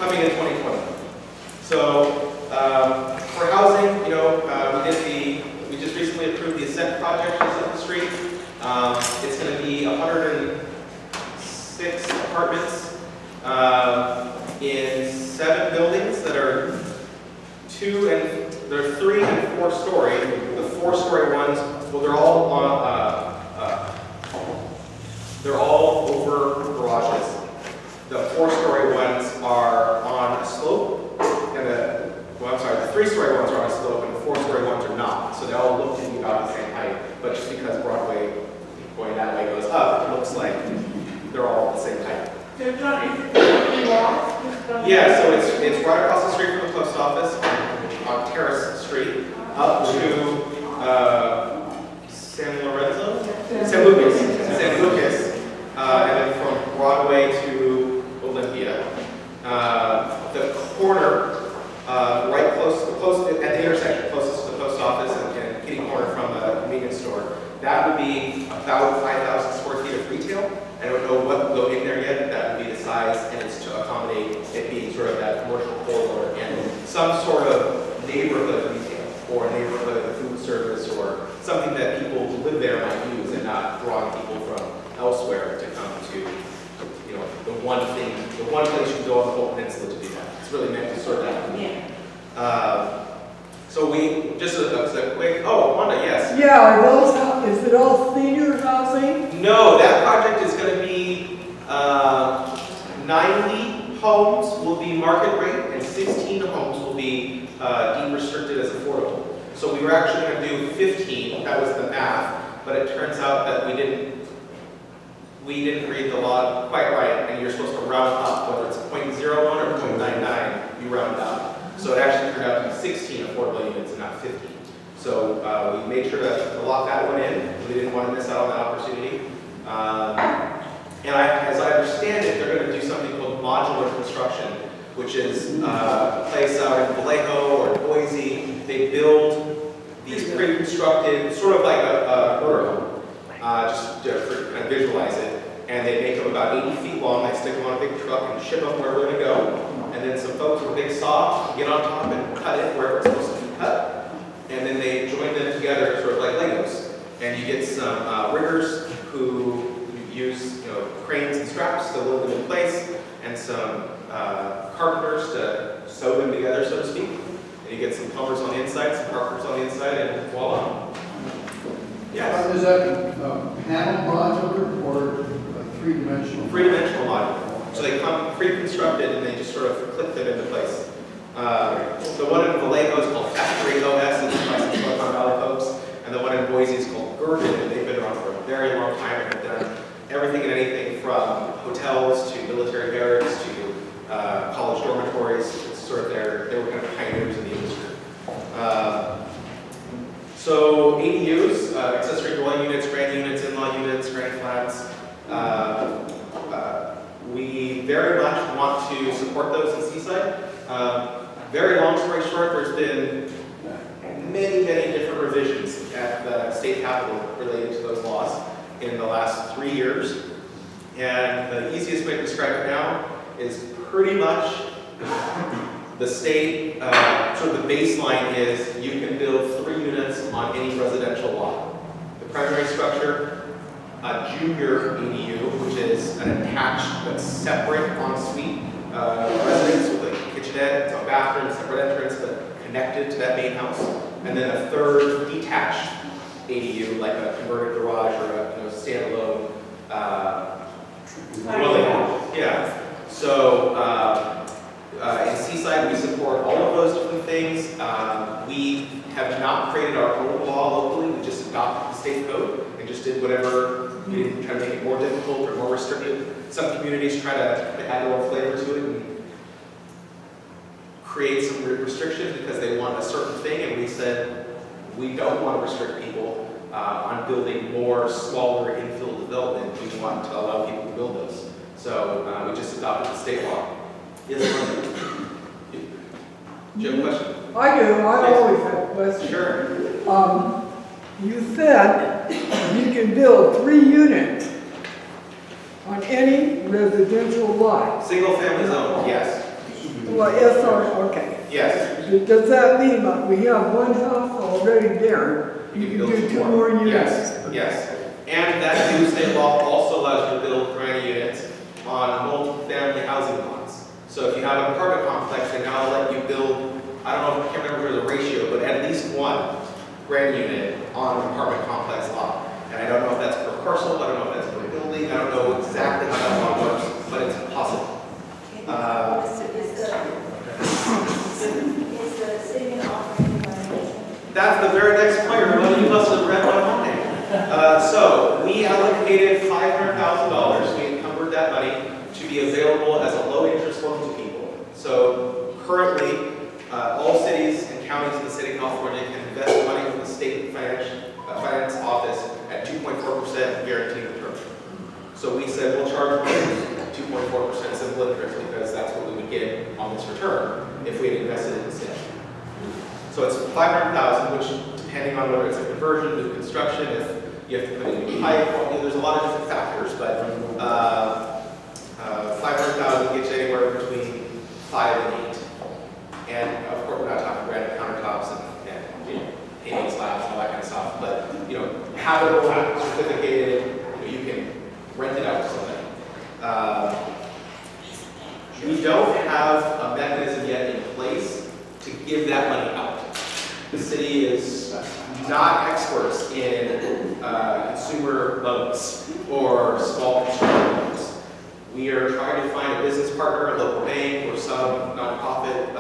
coming in 2020. So for housing, we just recently approved the Ascent project just up the street. It's going to be 106 apartments in 7 buildings that are 3 and 4 story. The 4-story ones, well, they're all over garages. The 4-story ones are on a slope, and the 3-story ones are on a slope, and the 4-story ones are not. So they all look to be about the same height, but just because Broadway going that way goes up, it looks like they're all the same height. Yeah, so it's right across the street from the post office on Terrace Street, up to San Lucas, and then from Broadway to Olympia. The corner, right close at the intersection, closest to the post office and kitty corner from the convenience store, that would be about 5,000 square feet of retail. I don't know what will go in there yet, but that would be the size, and it's to accommodate it being sort of that commercial corridor and some sort of neighborhood retail or neighborhood food service or something that people who live there might use and not drawing people from elsewhere to come to, the one place you can go on the whole peninsula to do that. It's really meant to sort that. Yeah. So we just a quick. Oh, Wanda, yes. Yeah, is it all senior housing? No, that project is going to be 90 homes will be market rate and 16 homes will be deemed restricted as affordable. So we were actually going to do 15. That was the math, but it turns out that we didn't read the law quite right, and you're supposed to round up, whether it's 0.01 or 0.99, you round up. So it actually turned out to be 16 affordable units and not 15. So we made sure to lock that one in. We didn't want to miss out on that opportunity. And as I understand it, they're going to do something called modular construction, which is a place out in Vallejo or Boise. They build these pre-constructed, sort of like a murder home, just to kind of visualize it. And they make them about 80 feet long. They stick them on a big truck and ship them where they're going to go. And then some folks with a big saw get on top and cut it wherever it's supposed to be cut. And then they join them together, sort of like Legos. And you get some riggers who use cranes and straps to hold them in place, and some carpenters to sew them together, so to speak. And you get some plumbers on the inside, some carpenters on the inside, and voila. Yes? Is that panel modular or three-dimensional? Three-dimensional modular. So they come pre-constructed and they just sort of clip them into place. The one in Vallejo is called Factory OS, it's by some Silicon Valley folks. And the one in Boise is called Gurdon, and they've been around for a very long time and have done everything and anything from hotels to military barracks to college dormitories. It's sort of they were kind of pioneers in the industry. So ADUs, accessory dwelling units, granny units, in-law units, granny flats. We very much want to support those in Seaside. Very long story short, there's been many different revisions at the state capitol related to those laws in the last 3 years. And the easiest way to describe it now is pretty much the state, sort of the baseline is you can build 3 units on any residential lot. The primary structure, a junior ADU, which is an attached but separate ensuite residence with a kitchenette, its own bathroom, separate entrance, but connected to that main house. And then a third detached ADU, like a converted garage or a standalone dwelling. Yeah. So in Seaside, we support all of those different things. We have not created our own law locally. We just adopted the state code and just did whatever. We didn't try to make it more difficult or more restrictive. Some communities try to add their own flavor to it and create some restrictions because they want a certain thing, and we said we don't want to restrict people on building more smaller infill development. We want to allow people to build those. So we just adopted the state law. Yes, do you have a question? I do. I always have a question. Sure. You said you can build 3 units on any residential lot. Single family zone, yes. Well, yes, sorry, okay. Yes. Does that mean like we have one house already there? You can do two more units? Yes, yes. And that new state law also allows you to build granny units on multi-family housing lots. So if you have an apartment complex, they now let you build, I don't know, I can't remember the ratio, but at least one granny unit on an apartment complex lot. And I don't know if that's per parcel, I don't know if that's per building, I don't know exactly how that law works, but it's possible. Is the city going to offer any renovation? That's the very next player. Well, you must have read my mind. So we allocated $500,000. We encumbered that money to be available as a low-interest loan to people. So currently, all cities and counties in the state of California can invest money from the state finance office at 2.4% guaranteed return. So we said we'll charge 2.4% simple interest because that's what we would get on this return if we had invested in the city. So it's $500,000, which depending on whether it's a conversion, new construction, if you have to put in new pipe, there's a lot of different factors, but 500,000 gets you anywhere between 5 and 8. And of course, we're not talking granite countertops and paving slabs and all that kind of stuff, but habitable, certificated, you can rent it out to somebody. We don't have a mechanism yet in place to give that money out. The city is not experts in consumer loans or small construction loans. We are trying to find a business partner, a local bank, or some nonprofit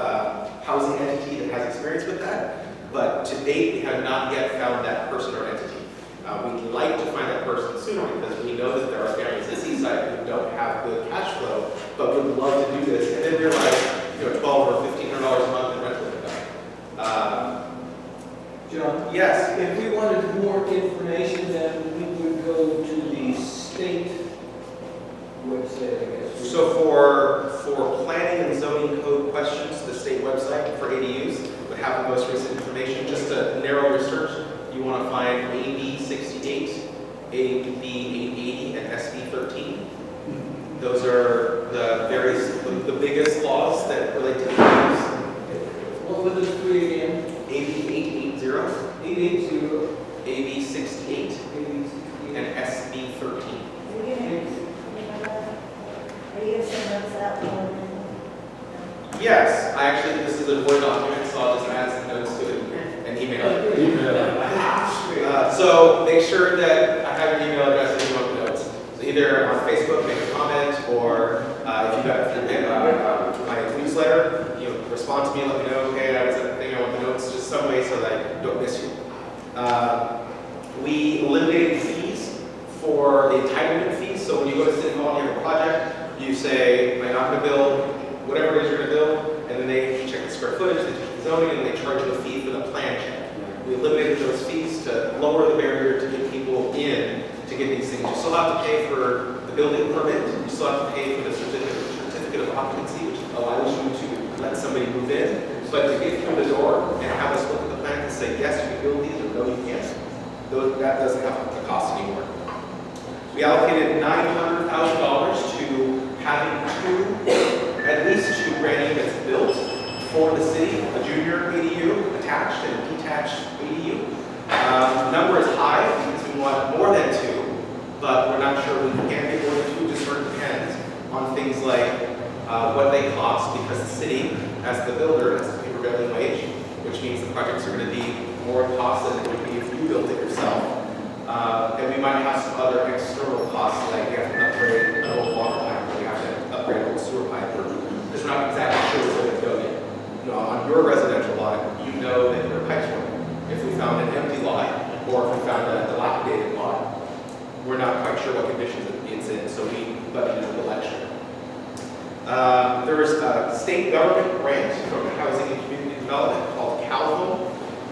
housing entity that has experience with that. But to date, we have not yet found that person or entity. We'd like to find that person sooner because we know that there are families at Seaside who don't have good cash flow, but would love to do this, and then realize, $1,200 or $1,500 a month in rental income. John? Yes. If we wanted more information, then we would go to the state website, I guess. So for planning and zoning code questions, the state website for ADUs would have the most recent information. Just to narrow your search, you want to find AB 68, AB 880, and SB 13. Those are the biggest laws that relate to ADUs. What were the three again? AB 880, 880, AB 68, and SB 13. Are you going to send those out? Yes, this is a Word document, so I'll just add some notes to it and email it. So make sure that I have your email address if you want the notes. So either on Facebook, make a comment, or if you got my newsletter, respond to me, let me know, okay, that was the thing, I want the notes, just some way so that I don't miss you. We eliminated fees for the entitlement fees. So when you go to City Hall and you have a project, you say, am I not going to build whatever it is you're going to build, and then they check the square footage, they check the zoning, and they charge you a fee for the plan check. We eliminated those fees to lower the barrier to get people in to get these things. You still have to pay for the building permit, you still have to pay for the certificate of occupancy, which allows you to let somebody move in, but to get through the door and have us look at the plan and say, yes, you can build these, or no, you can't, that doesn't have a cost anymore. We allocated $900,000 to having at least two granny units built for the city, a junior ADU attached and a detached ADU. The number is high because we want more than two, but we're not sure we can get more than two. Just sort of depends on things like what they cost, because the city, as the builder, has to pay prevailing wage, which means the projects are going to be more cost than it would be if you built it yourself. And we might have some other external costs, like we have to upgrade an old water pipe, or we have to upgrade an old sewer pipe, or it's not exactly sure where it's going to go yet. On your residential lot, you know that your pipes work. If we found an empty lot, or if we found a dilapidated lot, we're not quite sure what conditions it's in, so we budgeted a little extra. There was a state government grant from Housing and Community Development called CalHome,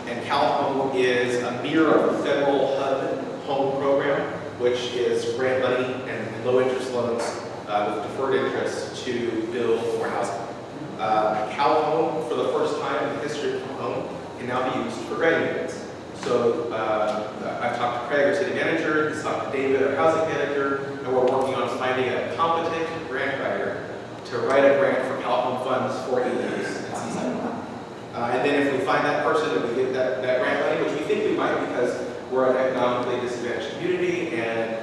and CalHome is a mirror of the federal HUD home program, which is grant money and low interest loans with deferred interest to build more housing. CalHome, for the first time in the history of home, can now be used for granny units. So I've talked to Craig, our city manager, he's talked to David, our housing manager, and we're working on finding a competent grant writer to write a grant for Home funds for ADUs in Seaside. And then if we find that person and we get that grant money, which we think we might because we're an economically disadvantaged community and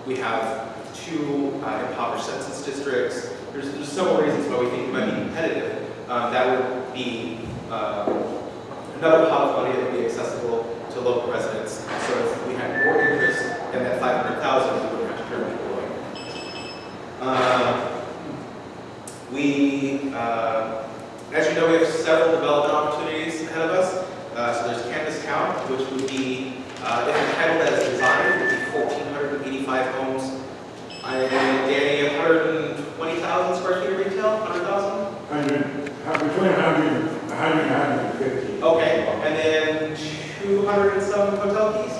we have 2 impoverished census districts. There's several reasons why we think we might be competitive. That would be another pot of money that would be accessible to local residents. So if we had more interest than that 500,000, we wouldn't have to turn people away. As you know, we have several development opportunities ahead of us. So there's Canvas Town, which would be, if entitled as designed, would be 1,485 homes. And Danny, 120,000 square feet of retail, 100,000? Between 100 and 150. Okay, and then 200 and some hotel keys?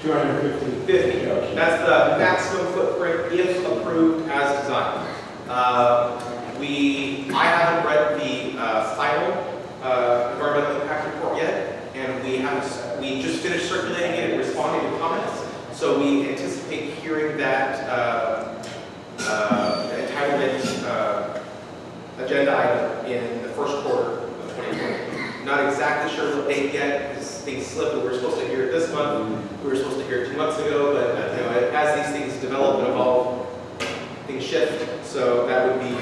250. 50. That's the maximum footprint if approved as designed. I haven't read the final environmental impact report yet, and we just finished circulating it and responding to comments. So we anticipate hearing that entitlement agenda item in the first quarter of 2020. Not exactly sure what date yet, because things slip. We were supposed to hear it this month. We were supposed to hear it 2 months ago, but as these things develop and evolve, things shift. So that would be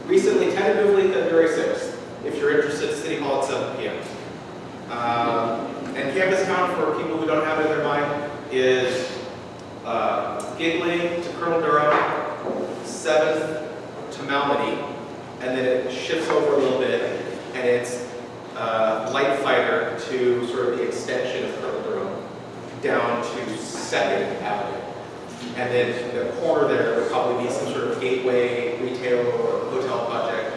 recently, tentatively February 6th. If you're interested, City Hall at 7 p.m. And Canvas Town, for people who don't have it in their mind, is Giggling to Colonel Durham, 7th to Malmedy, and then it shifts over a little bit, and it's Light Fighter to sort of the extension of Colonel Durham down to 2nd Avenue. And then the corner there would probably be some sort of gateway, retail, or hotel project,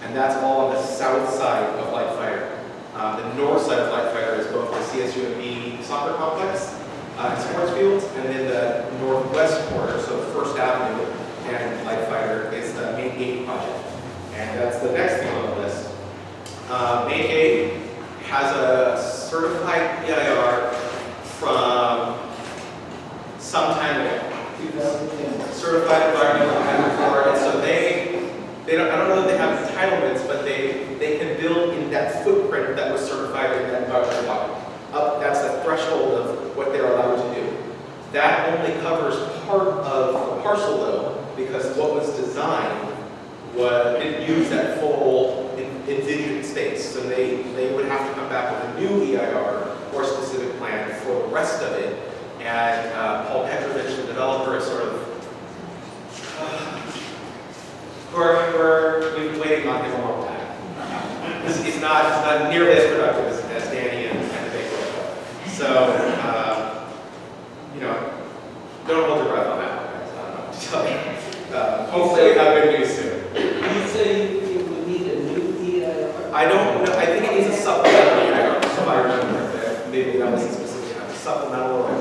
and that's all on the south side of Light Fighter. The north side of Light Fighter is both the CSUMB soccer complex and sports fields, and then the northwest corner, so 1st Avenue and Light Fighter, is the Main Gate project. And that's the next thing on the list. Main Gate has a certified EIR from some time ago. Certified environmental impact report, and so they don't, I don't know that they have entitlements, but they can build in that footprint that was certified in that environmental document. That's the threshold of what they're allowed to do. That only covers part of the parcel though, because what was designed didn't use that full envisioned space. So they would have to come back with a new EIR or specific plan for the rest of it. And Paul Petrovich, the developer, is sort of, we've been waiting on him a long time. He's not nearly as productive as Danny and the Big World. So, don't hold your breath on that one, guys. I don't know what to tell you. Hopefully we have good news soon. You say you would need a new EIR? I don't know, I think it needs a supplemental EIR, if I remember correctly. Maybe that was specific, a supplemental or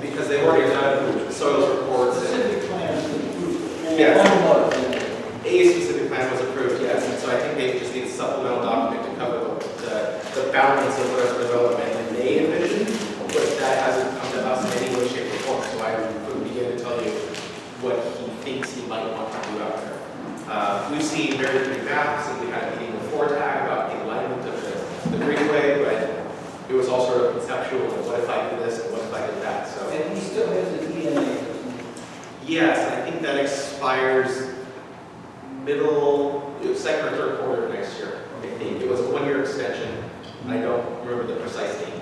because they've already done soils reports. Specific plans approved. Yes. One A specific plan was approved, yes, and so I think they just need a supplemental document to cover the balance of the development that they envisioned, but that hasn't come to us in any way, shape, or form, so I couldn't begin to tell you what he thinks he might want to do out there. We've seen very pretty maps, and we had a meeting with Fortag about the alignment of the greenway, but it was all sort of conceptual, and what if I did this, and what if I did that, so. And he still has the DNA. Yes, I think that expires second or third quarter of next year. I think it was a 1-year extension. I don't remember the precise date.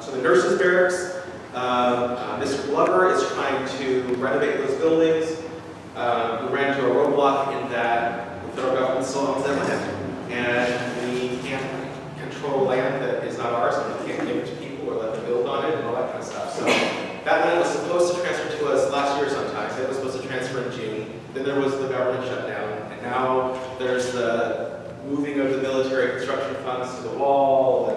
So the nurses' barracks, Mr. Glover is trying to renovate those buildings. We ran into a roadblock in that the federal government still owns that land, and we can't control land that is not ours, and we can't give it to people or let them build on it and all that kind of stuff. So that land was supposed to transfer to us last year sometime. It was supposed to transfer in June. Then there was the government shutdown, and now there's the moving of the military construction funds to the wall.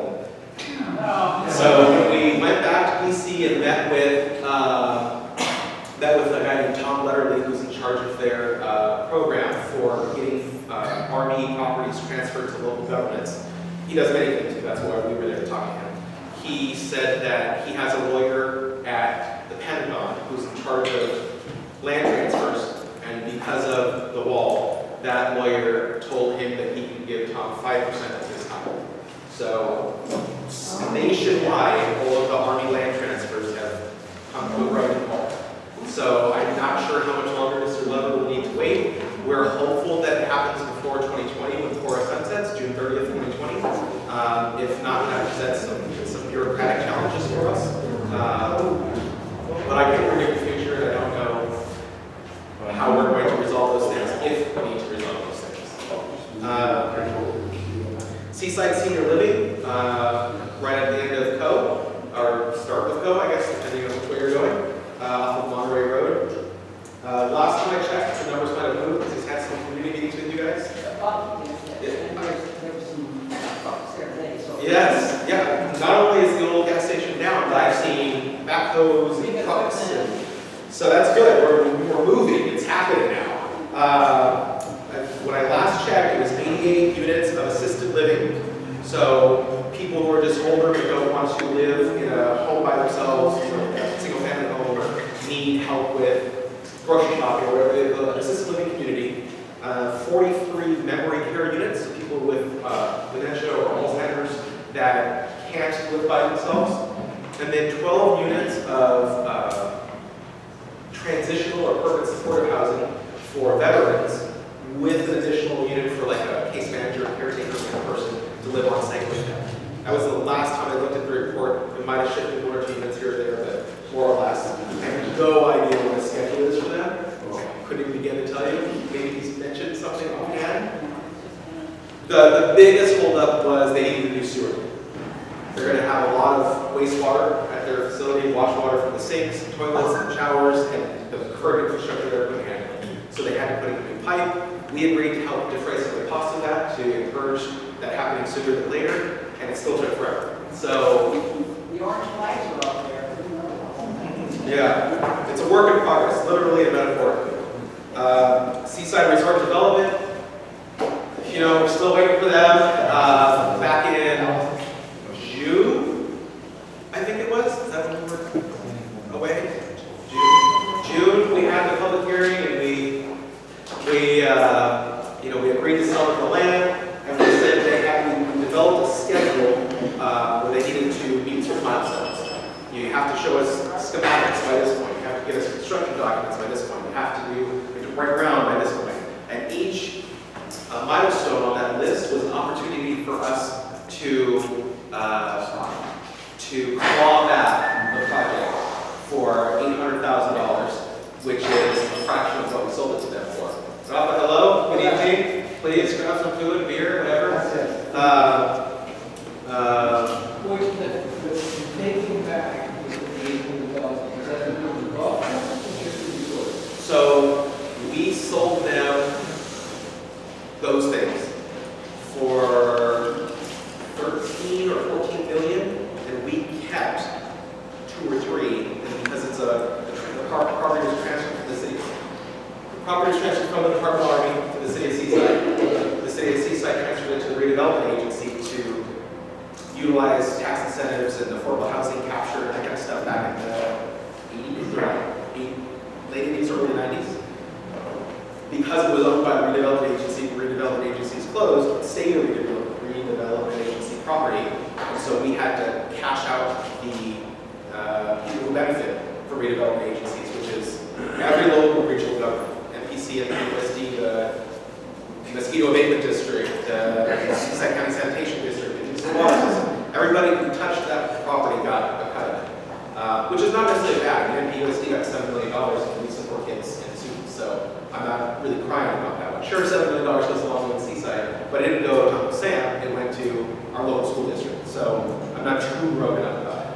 And so we went back to DC and met with a guy named Tom Letterly, who's in charge of their program for getting Army properties transferred to local governments. He does many things, but that's why we were there to talk to him. He said that he has a lawyer at the charge of land transfers, and because of the wall, that lawyer told him that he could give Tom 5% of his time. So nationwide, all of the Army land transfers have come to a grinding halt. So I'm not sure how much longer Mr. Levitt will need to wait. We're hopeful that it happens before 2020 when Cora sunsets, June 30th, 2020. If not, that presents some bureaucratic challenges for us. But I can predict the future, and I don't know how we're going to resolve those things, if we need to resolve those things. Seaside Senior Living, right at the end of Co, or start with Co, I guess, depending on which way you're going, off of Monterey Road. Last time I checked, the numbers might have moved, because he's had some community meetings with you guys. Yes, yeah. Not only is the old gas station down, but I've seen backhoes and trucks. So that's good. We're moving. It's happening now. When I last checked, it was 88 units of assisted living. So people who are just older and don't want to live in a home by themselves, a single-family home, or need help with grocery shopping or whatever, an assisted living community. 43 memory care units, so people with dementia or Alzheimer's that can't live by themselves. And then 12 units of transitional or permanent supportive housing for veterans, with an additional unit for like a case manager, caretaker kind of person to live on site with them. That was the last time I looked at the report. It might have shifted 1 or 2 units here or there, but more or less. I have no idea what the schedule is for them. Couldn't even begin to tell you. Maybe he's mentioned something offhand. The biggest holdup was they needed a new sewer. They're going to have a lot of wastewater at their facility, wash water from the sinks, toilets, and showers, and the current infrastructure they're going to handle. So they had to put in a new pipe. We agreed to help defray some of the cost of that to encourage that happening sooner than later, and it still took forever. So The orange flags are up there. yeah, it's a work in progress, literally and metaphorically. Seaside Resort Development, we're still waiting for them. Back in June, I think it was. Is that when we were away? June, we had the public hearing, and we agreed to sell the land, and we said they had developed a schedule where they needed to meet certain milestones. You have to show us schematics by this point. You have to get us construction documents by this point. You have to break ground by this point. And each milestone on that list was an opportunity for us to claw back the project for $800,000, which is a fraction of what we sold it to them for. Rafa, hello, good evening. Please grab some food, beer, whatever. Taking back the $800,000, is that the new golf course or just the resort? So we sold them those things for 13 or 14 million, and we kept 2 or 3, and because it's the property was transferred to the city. The property was transferred from the Department of Army to the city of Seaside. The city of Seaside transferred it to the redevelopment agency to utilize tax incentives and affordable housing capture and that kind of stuff back in the 80s, late 80s, early 90s. Because it was owned by the redevelopment agency is closed, it stayed a redevelopment agency property, and so we had to cash out the people who benefit from redevelopment agencies, which is every local regional government, MPC and the USD, the Mosquito Abatement District, the Seaside County Sanitation District, the water system. Everybody who touched that property got a cut of it, which is not necessarily bad. The MPUSD got $7 million and we support kids and students, so I'm not really crying about that one. Sure, $7 million goes along with Seaside, but it didn't go to Uncle Sam, it went to our local school district, so I'm not too broken up about it.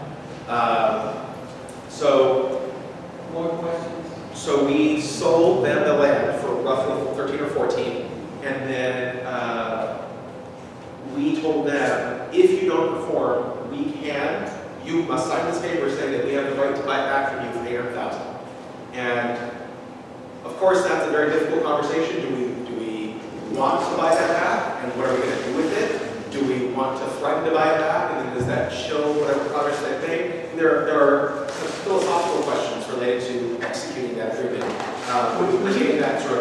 More questions? So we sold them the land for roughly 13 or 14, and then we told them, if you don't perform, you must sign this paper saying that we have the right to buy it back from you for $800,000. And of course, that's a very difficult conversation. Do we want to buy that back, and what are we going to do with it? Do we want to threaten to buy it back, and then does that chill whatever progress they've made? There are some philosophical questions related to execution we're taking that sort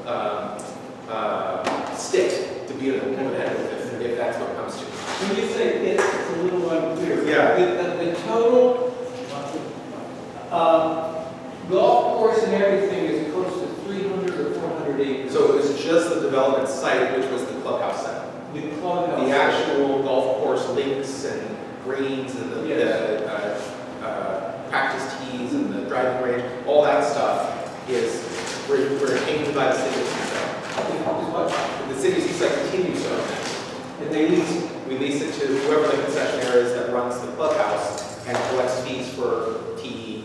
of stick to be able to move ahead with if that's what comes to. When you say it's a little unclear. Yeah. The total golf course and everything is close to 300 or 400 acres. So it was just the development site, which was the clubhouse site. The clubhouse. The actual golf course links and greens and the practice tees and the driving range, all that stuff is, we're retained by the city of Seaside. The city of Seaside continues to own that. And they lease. We lease it to whoever the concessionaire is that runs the clubhouse and collects fees for tee,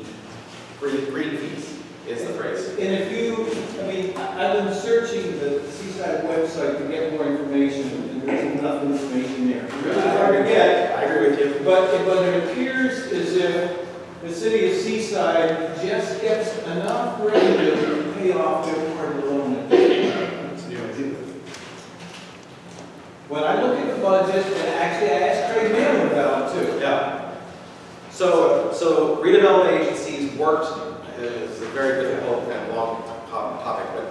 green fees is the phrase. And if you, I mean, I've been searching the Seaside website to get more information, and there's enough information there. It's hard to get. I agree with you. But it appears as if the city of Seaside just gets enough revenue to pay off their part of the loan. When I look at the budget, and actually I asked Craig Mann about it too. Yeah. So redevelopment agencies worked, it's a very difficult and long topic, but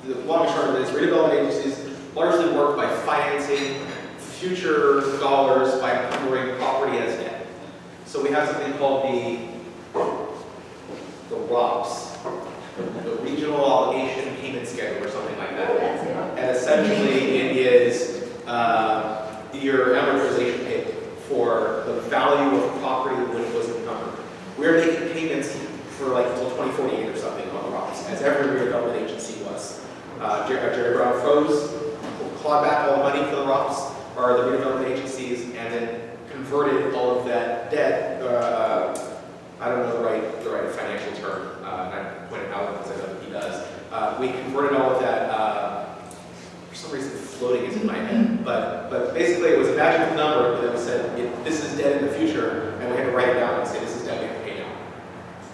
the long and short of it is redevelopment agencies largely work by financing future dollars by encumbering property as debt. So we have something called the ROPS, the Regional Obligation Payment Schedule or something like that. And essentially it is your amortization payment for the value of property when it was encumbered. We're making payments for like until 2048 or something on the ROPS, as every redevelopment agency was. Jerry Brown froze, clawed back all the money for the ROPS, or the redevelopment agencies, and then converted all of that debt. I don't know the right financial term, and I pointed out because I know that he does. We converted all of that. For some reason, floating is in my head, but basically it was a magical number that we said this is debt in the future, and we had to write it down and say this is debt we have to pay now.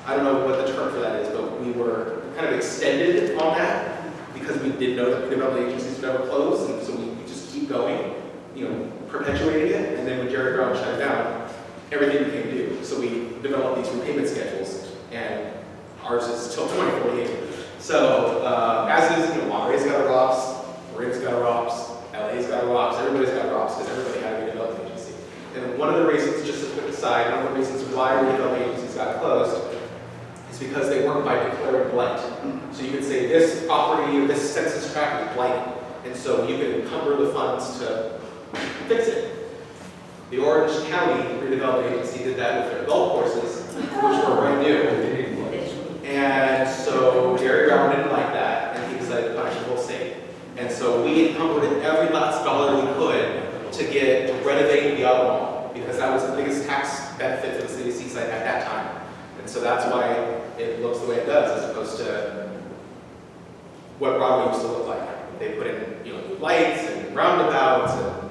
I don't know what the term for that is, but we were kind of extended on that because we did know that development agencies would never close, and so we just keep going, perpetuating it. And then when Jerry Brown shut down, everything became due. So we developed these repayment schedules, and ours is till 2048. So as is, Monterey's got a ROPS, Marin's got a ROPS, LA's got a ROPS, everybody's got a ROPS because everybody had a redevelopment agency. And one of the reasons, just a quick aside, one of the reasons why redevelopment agencies got closed is because they weren't by declaring blight. So you could say this property or this census tract is blighted, and so you could encumber the funds to fix it. The Orange County redevelopment agency did that with their golf courses, which were brand new. And so Jerry Brown didn't like that, and he decided to punish the whole state. And so we encumbered every last dollar we could to renovate the other mall, because that was the biggest tax benefit for the city of Seaside at that time. And so that's why it looks the way it does, as opposed to what Broadway used to look like. They put in, new lights and roundabouts, and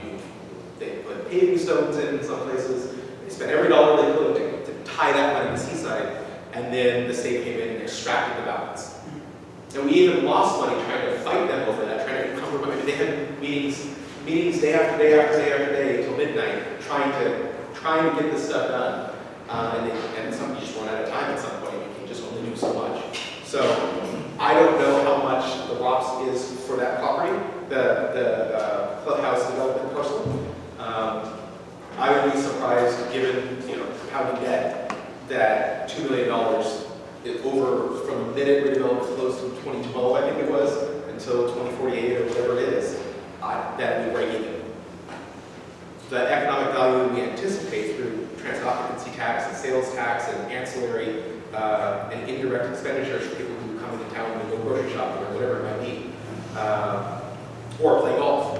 they put paving stones in some places. They spent every dollar they could to tie that money to Seaside, and then the state came in and extracted the balance. And we even lost money trying to fight them over that, trying to encumber money. They had meetings day after day after day after day until midnight, trying to get this stuff done. And some you just run out of time at some point. You can just only do so much. So I don't know how much the ROPS is for that property, the clubhouse development parcel. I would be surprised, given compounding debt, that $2 million over from the minute redevelopment closed in 2012, I think it was, until 2048 or whatever it is, that we break even. The economic value we anticipate through transit occupancy tax and sales tax and ancillary and indirect expenditures for people who come into town and go grocery shopping or whatever it might be, or play golf.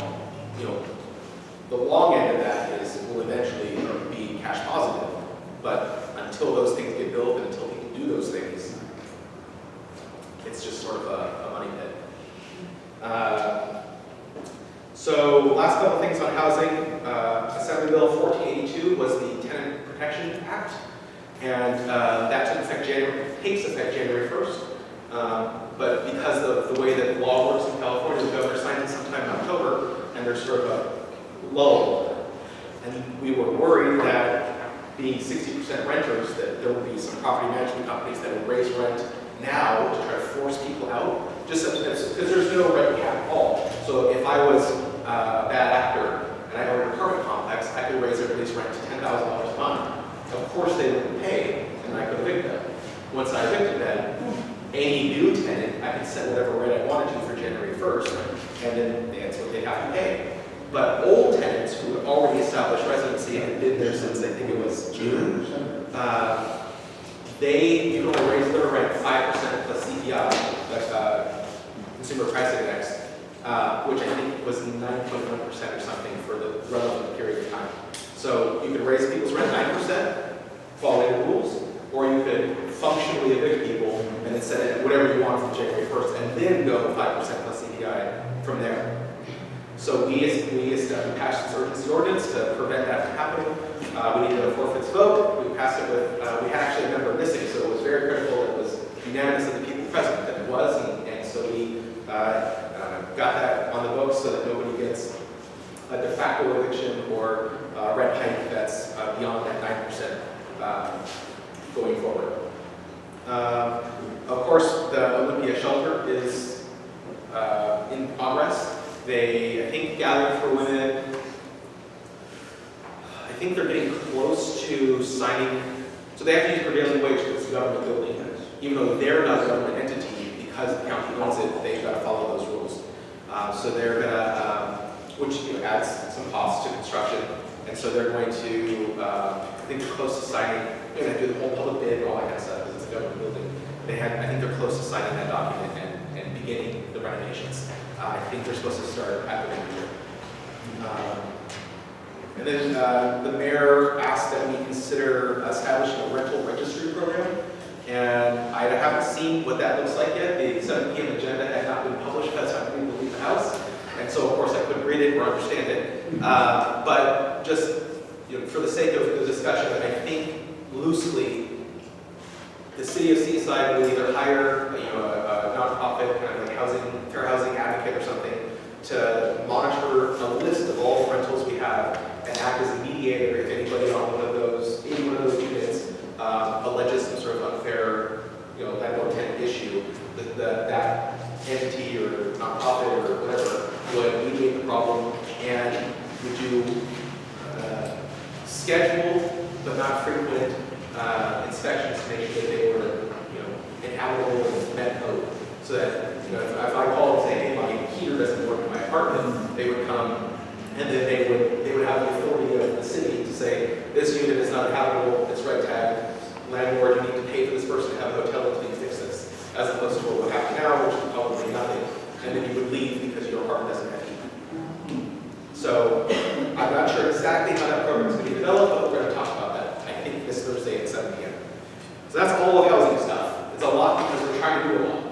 The long end of that is it will eventually be cash positive, but until those things get built and until people do those things, it's just sort of a money pit. So last couple things on housing. Assembly Bill 1482 was the Tenant Protection Act, and that takes effect January 1st. But because of the way that the law works in California, the governor signed it sometime in October, and there's sort of a lull. And we were worried that being 60% renters, that there would be some property management companies that would raise rent now to try to force people out, just because there's no rent cap at all. So if I was a bad actor and I owned an apartment complex, I could raise everybody's rent to $10,000 a month. Of course they wouldn't pay, and I could evict them. Once I evicted them, any new tenant, I could set whatever rent I wanted to for January 1st, and then that's what they have to pay. But old tenants who had already established residency and had been there since I think it was June, you can only raise their rent 5% plus CPI, Consumer Price Index, which I think was 9.1% or something for the relevant period of time. So you could raise people's rent 9%, following the rules, or you could functionally evict people and then set it whatever you want from January 1st, and then go 5% plus CPI from there. So we passed this urgency ordinance to prevent that from happening. We needed a 4/5 vote. We passed it with, we had actually a member missing, so it was very critical that it was unanimous of the people present that it was, and so we got that on the books so that nobody gets a de facto eviction or rent hike that's beyond that 9% going forward. Of course, the Olympia shelter is in progress. They, I think, Gathering for Women, I think they're getting close to signing, so they have to use prevailing wage because it's a government building. Even though they're not a government entity, because the county owns it, they've got to follow those rules. So they're gonna, which adds some costs to construction, and so they're going to, I think they're close to signing, they're going to do the whole public bid and all that kind of stuff because it's a government building. I think they're close to signing that document and beginning the renovations. I think they're supposed to start at the end of the year. And then the mayor asked that we consider establishing a rental registry program. And I haven't seen what that looks like yet. The 7 p.m. agenda had not been published by the time we leave the house. And so, of course, I couldn't read it or understand it. But just for the sake of the discussion, I think loosely, the city of Seaside will either hire a nonprofit kind of like fair housing advocate or something to monitor a list of all the rentals we have and act as a mediator if anybody on one of those units alleges some sort of unfair landlord-tenant issue, that entity or nonprofit or whatever would mediate the problem and would do scheduled but not frequent inspections to make sure that they were inhabitable and met code. So that if I called and say, hey, my heater doesn't work in my apartment, they would come and then they would have the authority of the city to say, this unit is not habitable, it's red tag, landlord, you need to pay for this person to have a hotel until you fix this, as opposed to what would happen now, which is probably nothing, and then you would leave because your apartment doesn't have heat. So I'm not sure exactly how that program is going to be developed, but we're going to talk about that, I think, this Thursday at 7 p.m. So that's all of housing stuff. It's a lot because we're trying to do a lot.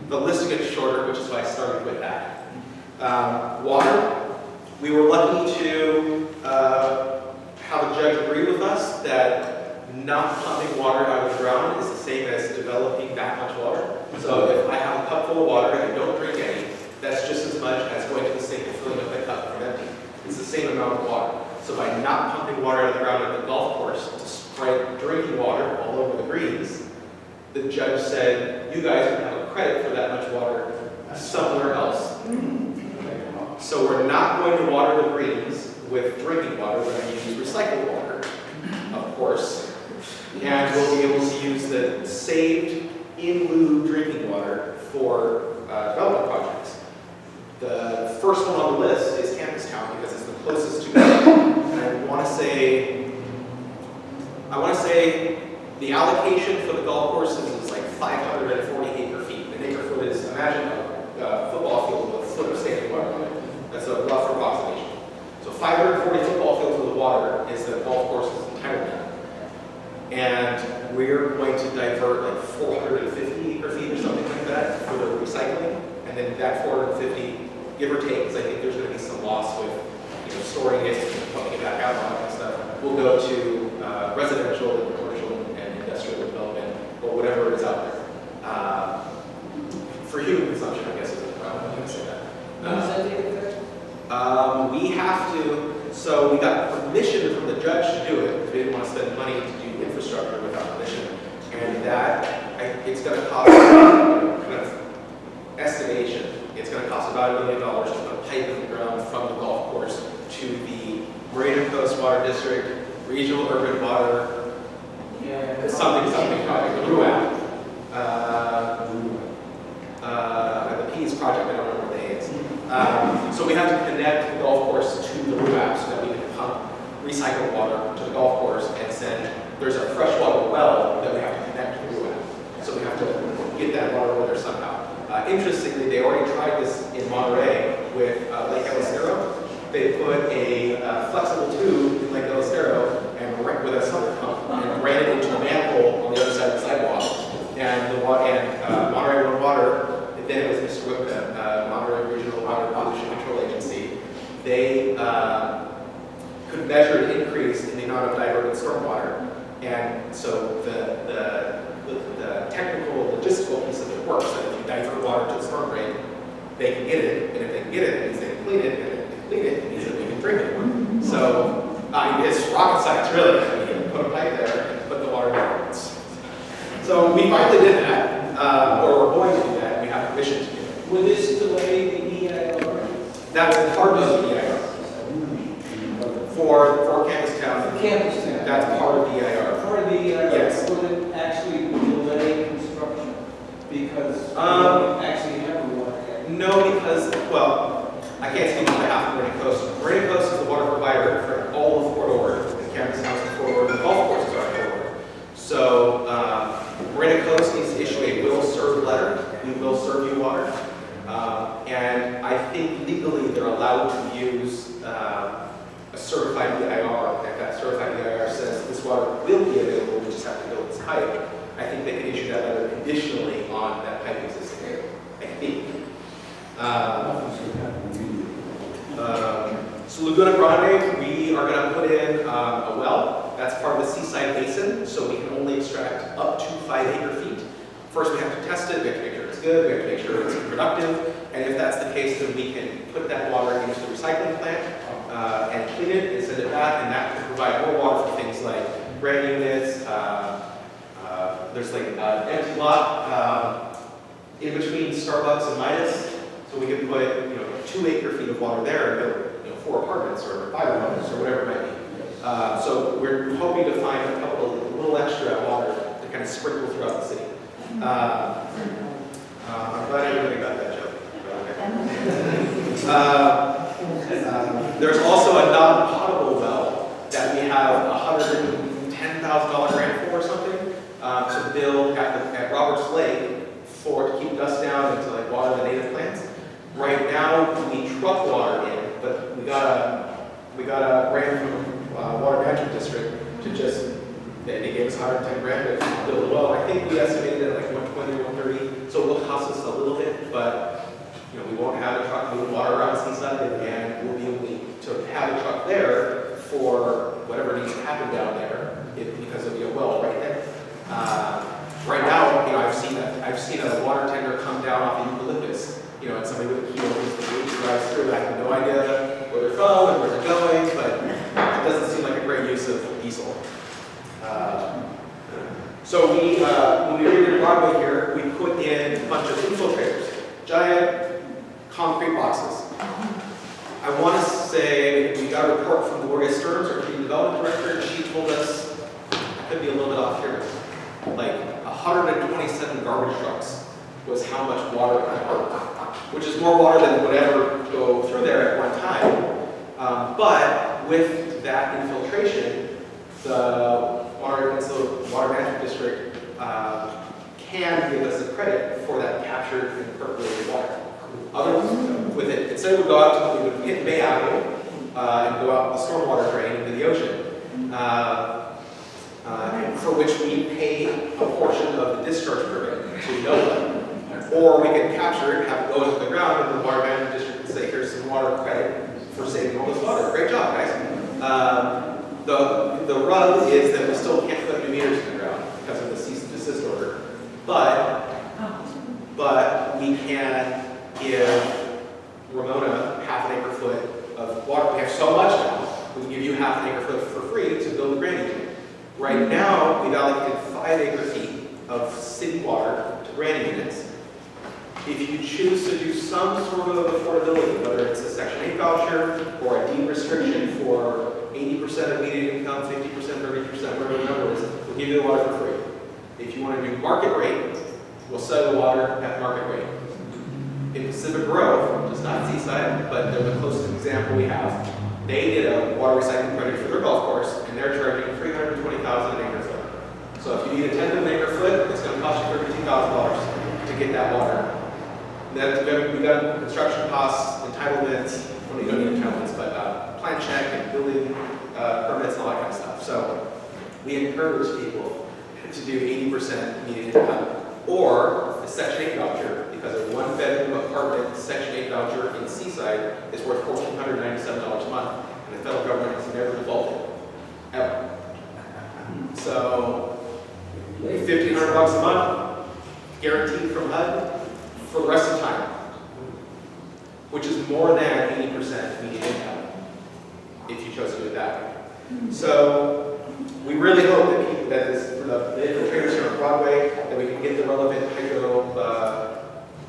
The list gets shorter, which is why I started with that. Water. We were lucky to have a judge agree with us that not pumping water out of the ground is the same as developing that much water. So if I have a cup full of water and I don't drink any, that's just as much as going to the sink and filling up the cup from empty. It's the same amount of water. So by not pumping water out of the ground at the golf course to spread drinking water all over the greens, the judge said, you guys would have a credit for that much water somewhere else. So we're not going to water the greens with drinking water. We're going to use recycled water, of course. And we'll be able to use the saved in lieu drinking water for development projects. The first one on the list is Campus Town because it's the closest to that. And I want to say the allocation for the golf courses is like 540 acre feet. An acre foot is, imagine a football field with a foot of standing water on it. That's a rough approximation. So 540 football fields with water is the golf course's entitlement. And we're going to divert like 450 acre feet or something like that for the recycling. And then that 450, give or take, because I think there's going to be some loss with storing it and pumping it back out and all that kind of stuff, will go to residential and commercial and industrial development or whatever is out there. For human consumption, I guess is the problem. I'm going to say that. When does that take effect? We have to, so we got permission from the judge to do it, because we didn't want to spend money to do infrastructure without permission. And that, it's going to cost $5 million to put a pipe in the ground from the golf course to the Marina Coast Water District, Regional Urban Water, something project, the RUAP. The Peas project, I don't remember what the A is. So we have to connect the golf course to the RUAP so that we can pump recycled water to the golf course and send, there's a freshwater well that we have to connect to the RUAP. So we have to get that water over there somehow. Interestingly, they already tried this in Monterey with Lake El Estero. They put a flexible tube in Lake El Estero and with a sump pump and ran it into a manhole on the other side of the sidewalk. And the water and Monterey Road Water, then it was Mr. Whipka, Monterey Regional Water Pollution Control Agency. They could measure an increase in the amount of diverted stormwater, and so the technical logistical piece of it works. That if you divert water to the storm drain, they can get it, and if they can get it, it means they can clean it, and if they can clean it, it means that we can drink it. So it's rocket science, really. You put a pipe there and put the water down. So we finally did that, or we're going to do that. We have permission to do it. Will this delay the EIR? That's part of the EIR. For Campus Town, Campus town. that's part of the EIR. Part of the EIR? Yes. Will it actually delay construction? Because we don't actually have a water yet. No, because, well, I can't speak on behalf of Marina Coast. Marina Coast is the water provider for all of Fort Ord. The Campus Town is Fort Ord, the golf courses are in Fort Ord. So, Marina Coast needs to issue a will serve letter. We will serve you water. And I think legally they're allowed to use a certified EIR. If that certified EIR says this water will be available, we just have to build this pipe. I think they can issue that letter conditionally on that pipe existing. I think. So Laguna Grande, we are going to put in a well. That's part of the Seaside Basin, so we can only extract up to 5 acre-feet. First, we have to test it. We have to make sure it's good. We have to make sure it's productive. And if that's the case, then we can put that water into the recycling plant and clean it and send it back. And that can provide more water for things like brand units. There's like an empty lot in between Starbucks and Midas, so we can put 2 acre-feet of water there and build 4 apartments or 5 apartments or whatever it might be. So we're hoping to find a couple of little extra water to kind of sprinkle throughout the city. I'm glad everybody got that joke. There's also a non-potable well that we have $110,000 grant for or something to build at Roberts Lake to keep dust down and to like water the native plants. Right now we truck water in, but we got a grant from Water Management District to just. They gave us $110,000 to build a well. I think we estimated it at like 120 or 130, so it will cost us a little bit, but we won't have a truck moving water around Seaside, and we'll be able to have a truck there for whatever needs to happen down there because there'll be a well right there. Right now, I've seen a water tender come down off the eucalyptus, and somebody with a key drives through. I have no idea where they're from and where they're going, but it doesn't seem like a great use of diesel. So when we redid Broadway here, we put in a bunch of infiltrators, giant concrete boxes. I want to say we got a report from Gloria Stearns, our community development director, and she told us, I could be a little bit off here, like 127 garbage trucks was how much water I heard, which is more water than would ever go through there at one time. But with that infiltration, the Water Management District can give us a credit for that captured and percolated water. With it, instead of go out to, we would hit Bay Avenue and go out the stormwater drain into the ocean, for which we pay a portion of the discharge permit to NOAA. Or we can capture it, have it go into the ground, and the Water Management District can say, here's some water credit for saving all this water. Great job, guys. The rub is that we still can't put new meters in the ground because of the cease and desist order. But we can give Ramona half an acre foot of water. We have so much now, we can give you half an acre foot for free to build a granny unit. Right now, we've allocated 5 acre feet of city water to granny units. If you choose to do some sort of affordability, whether it's a Section 8 voucher or a deed restriction for 80% of median income, 50%, 30%, whatever the number is, we'll give you the water for free. If you want to do market rate, we'll sell the water at market rate. In Pacific Grove, just not Seaside, but they're the closest example we have, they did a water recycling project for their golf course, and they're charging $320,000 an acre foot. So if you need a tenth of an acre foot, it's going to cost you $32,000 to get that water. Then we've got construction costs, entitlements, well, you don't need entitlements, but plan check and building permits and all that kind of stuff. So we encourage people to do 80% median income or a Section 8 voucher, because a one-bedroom apartment Section 8 voucher in Seaside is worth $1,497 a month, and the federal government has never defaulted, ever. So $1,500 a month, guaranteed from HUD, for the rest of the time, which is more than 80% median income, if you chose to do it that way. So we really hope that people, that this, for the infiltrators here on Broadway, that we can get the relevant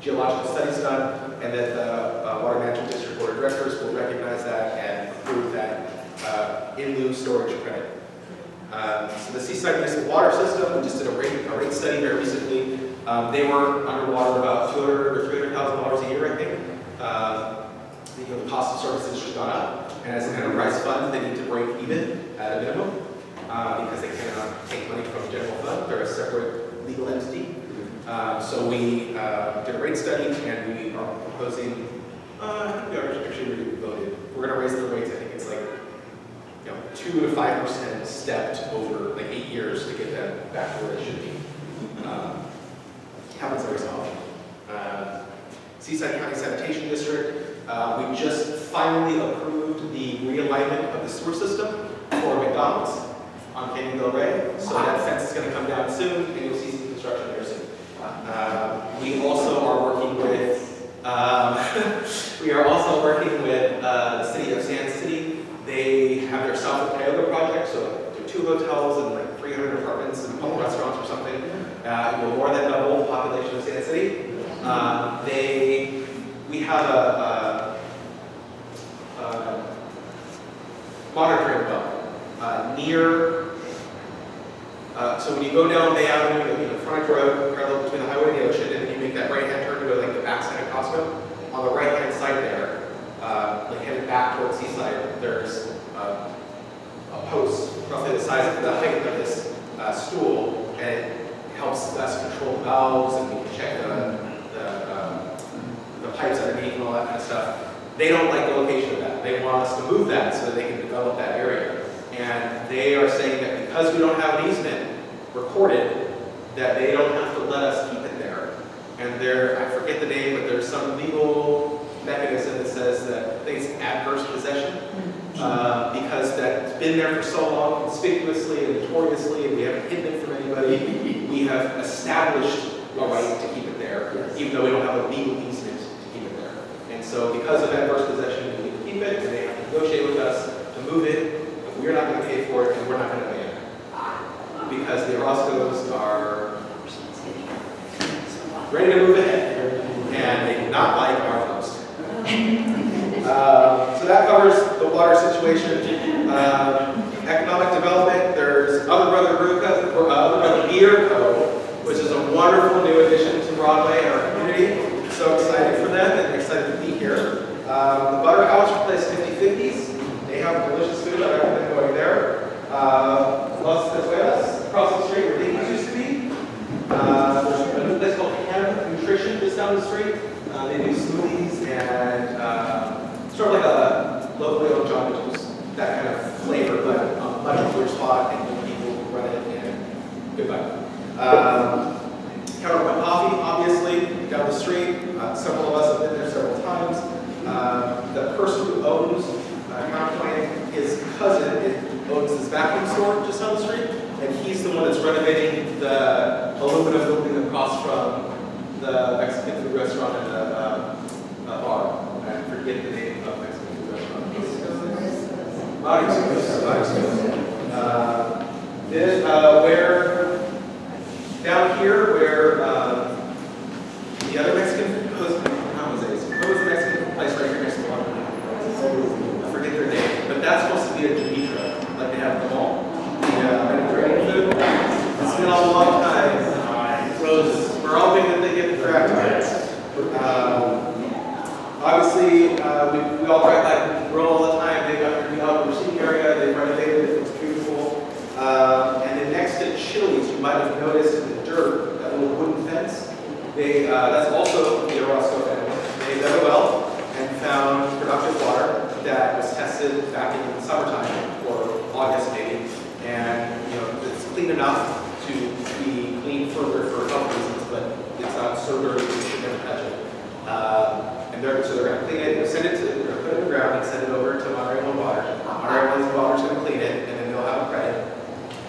geological studies done, and that the Water Management District Board of Directors will recognize that and approve that in lieu storage credit. So the Seaside Municipal Water System, we just did a rate study very recently. They were underwater about $200,000 or $300,000 a year, I think. The cost of services has gone up, and as an enterprise fund, they need to break even at a minimum because they cannot take money from the general fund. They're a separate legal entity. So we did a rate study, and we are proposing. I think we actually voted. We're going to raise the rates. I think it's like 2 to 5% stepped over like 8 years to get them back to where they should be. Happens very often. Seaside County Sanitation District, we just finally approved the realignment of the sewer system for McDonald's on Canyon Del Rey. So that fence is going to come down soon, and you'll see some construction there soon. We also are working with the city of Sand City. They have their South of Cuyahoga project, so there are 2 hotels and like 300 apartments and a couple restaurants or something. It will more than double the population of Sand City. We have a monitoring well near. So when you go down Bay Avenue, you have the frontage road parallel between the highway and the ocean, and then you make that right-hand turn to go like the backside of Costco. On the right-hand side there, like headed back towards Seaside, there's a post roughly the size of the height of this stool, and it helps us control the valves, and we can check the pipes underneath and all that kind of stuff. They don't like the location of that. They want us to move that so that they can develop that area. And they are saying that because we don't have an easement recorded, that they don't have to let us keep it there. And I forget the name, but there's some legal mechanism that says that I think it's adverse possession, because that's been there for so long, conspicuously and notoriously, and we haven't hidden it from anybody. We have established a right to keep it there, even though we don't have a legal easement to keep it there. And so because of adverse possession, we need to keep it, and they have to negotiate with us to move it. We're not going to pay for it, and we're not going to pay it. Because the Orozcos are ready to move ahead, and they do not like our post. So that covers the water situation. Economic development, there's Other Brother Beer Co., which is a wonderful new addition to Broadway and our community. So excited for them, and they're excited to be here. The Butter House replaced 50/50s. They have delicious food. I recommend going there. Las Cazuelas, across the street where Dickies used to be. There's a new place called Ham Nutrition just down the street. They do smoothies and sort of like a locally owned John Mitchell's, that kind of flavor, but a much cooler spot, and good people who run it, and good vibe. Counterpoint Coffee, obviously, down the street. Several of us have been there several times. The person who owns Counterpoint, his cousin owns this vacuum store just down the street, and he's the one that's renovating the aluminum building across from the Mexican food restaurant and the bar. I forget the name of Mexican food restaurant. Where down here, where the other Mexican all drive by the grill all the time. They've got their new outdoor seating area, they've renovated it, it looks beautiful. And then next to Chili's, you might have noticed in the dirt, that little wooden fence. That's also the Orozco family. They dug a well and found productive water that was tested back in the summertime, or August maybe. And, it's clean enough to be cleaned further for health reasons, but it's not so dirty, you should never touch it. So they're going to clean it, they're going to put it in the ground and send it over to Monterey One Water. Monterey One Water's going to clean it, and then they'll have a credit.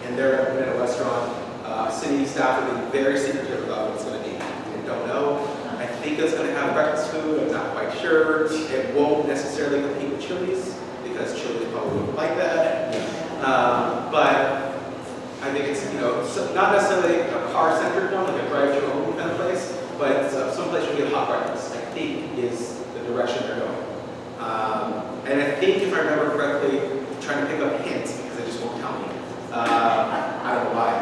And they're opening a restaurant. City staff have been very secretive about what it's going to be. They don't know. I think it's going to have breakfast food. I'm not quite sure. It won't necessarily compete with Chili's, because Chili's probably wouldn't like that. But I think it's, not necessarily a car-centric one, like a drive-through only kind of place, but someplace you get hot breakfast, I think, is the direction they're going. And I think, if I remember correctly, trying to pick up hints, because they just won't tell me. I don't know why.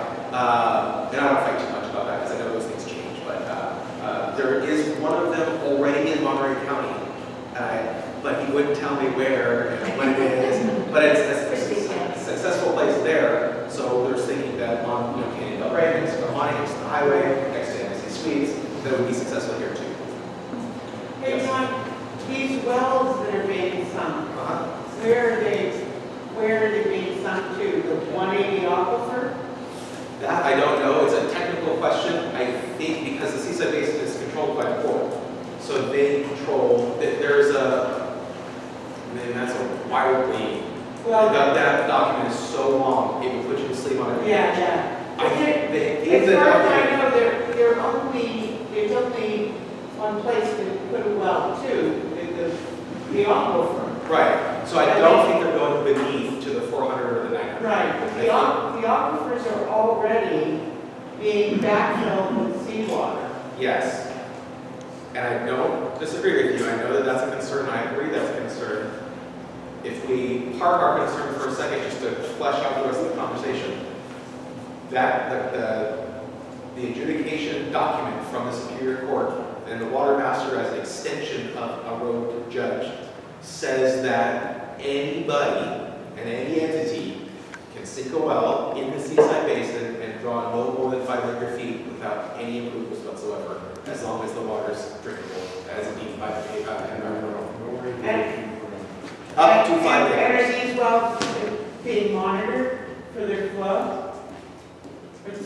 And I don't fight too much about that, because I know those things change. But there is one of them already in Monterey County, but he wouldn't tell me where and when it is. But it's a successful place there, so there's thinking that on Canyon Del Rey, next to Monterey, next to the highway, next to Embassy Suites, that would be successful here too. Hey, John, these wells that are being sunk, where are they being sunk to? The 180 aquifer? That I don't know. It's a technical question. I think because the Seaside Basin is controlled by the port, so they control. There's that's a wildly. Well, that document is so long, it would put you to sleep on it. yeah. In As the far as I document, know, there's only one place to put a well too, the aquifer. right. So I don't think they're going beneath to the 400 or the 900. Right, but the aquifers are already being backfilled with seawater. Yes. And I don't disagree with you. I know that that's a concern. I agree that's a concern. If we park our concern for a second, just to flesh out the rest of the conversation, that the adjudication document from the Superior Court and the Water Master as an extension of a road judge says that anybody and any entity can sink a well in the Seaside Basin and draw no more than 500 feet without any improvements whatsoever, as long as the water is drinkable, as deemed by the environmental. Up to 5 And acres. are these wells being monitored for their flow?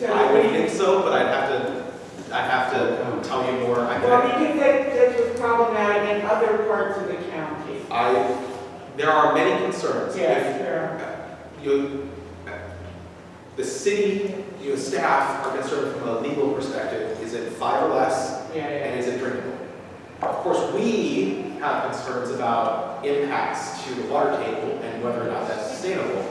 I would think so, but I'd have to tell you more. Well, because that was problematic in other parts of the county. There are many concerns. Yes, there The city, staff are concerned from a legal perspective. Is it 5 or less? Yeah. And is it drinkable? Of course, we have concerns about impacts to the water table and whether or not that's sustainable.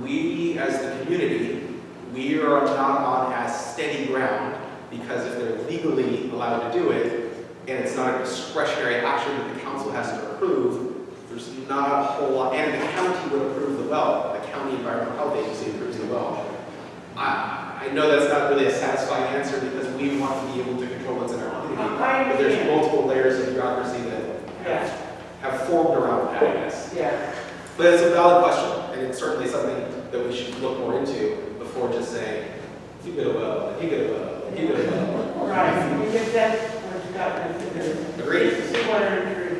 We, as the community, we are not on as steady ground, because if they're legally allowed to do it, and it's not a discretionary action that the council has to approve, there's not a whole lot, and the county would approve the well, the county environmental health agency approves the well. I know that's not really a satisfying answer, because we want to be able to control what's in our community, but there's multiple layers of bureaucracy that have formed around that, I guess. Yeah. But it's a valid question, and it's certainly something that we should look more into before just saying, you get a well, you get a well, you get a well. Right, because that's what's gotten into the Agreed. seawater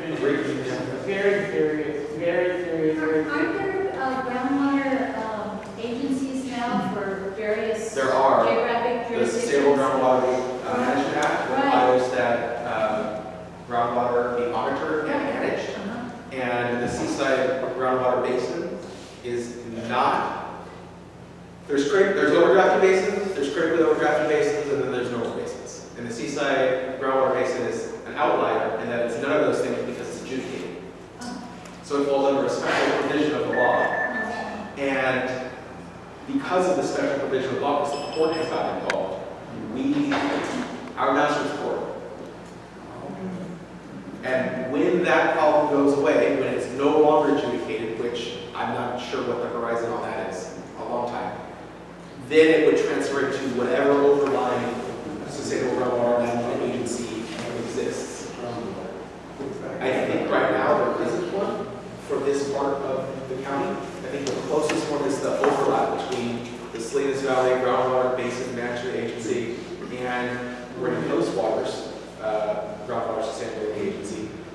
intrusion. Agreed. Very serious, very serious, very Aren't serious. there groundwater agencies now for various There are. geographic The jurisdictions? Stable Groundwater Management Act Right. requires that groundwater be monitored and managed. And the Seaside Groundwater Basin is not. There's overdrafted basins, there's critically overdrafted basins, and then there's normal basins. And the Seaside Groundwater Basin is an outlier in that it's none of those things because it's adjudicated. So it falls under a special provision of the law. And because of the special provision of the law, because the court has gotten involved, our master's court. And when that problem goes away, when it's no longer adjudicated, which I'm not sure what the horizon on that is, a long time, then it would transfer into whatever overlying sustainable groundwater management agency exists. I think right now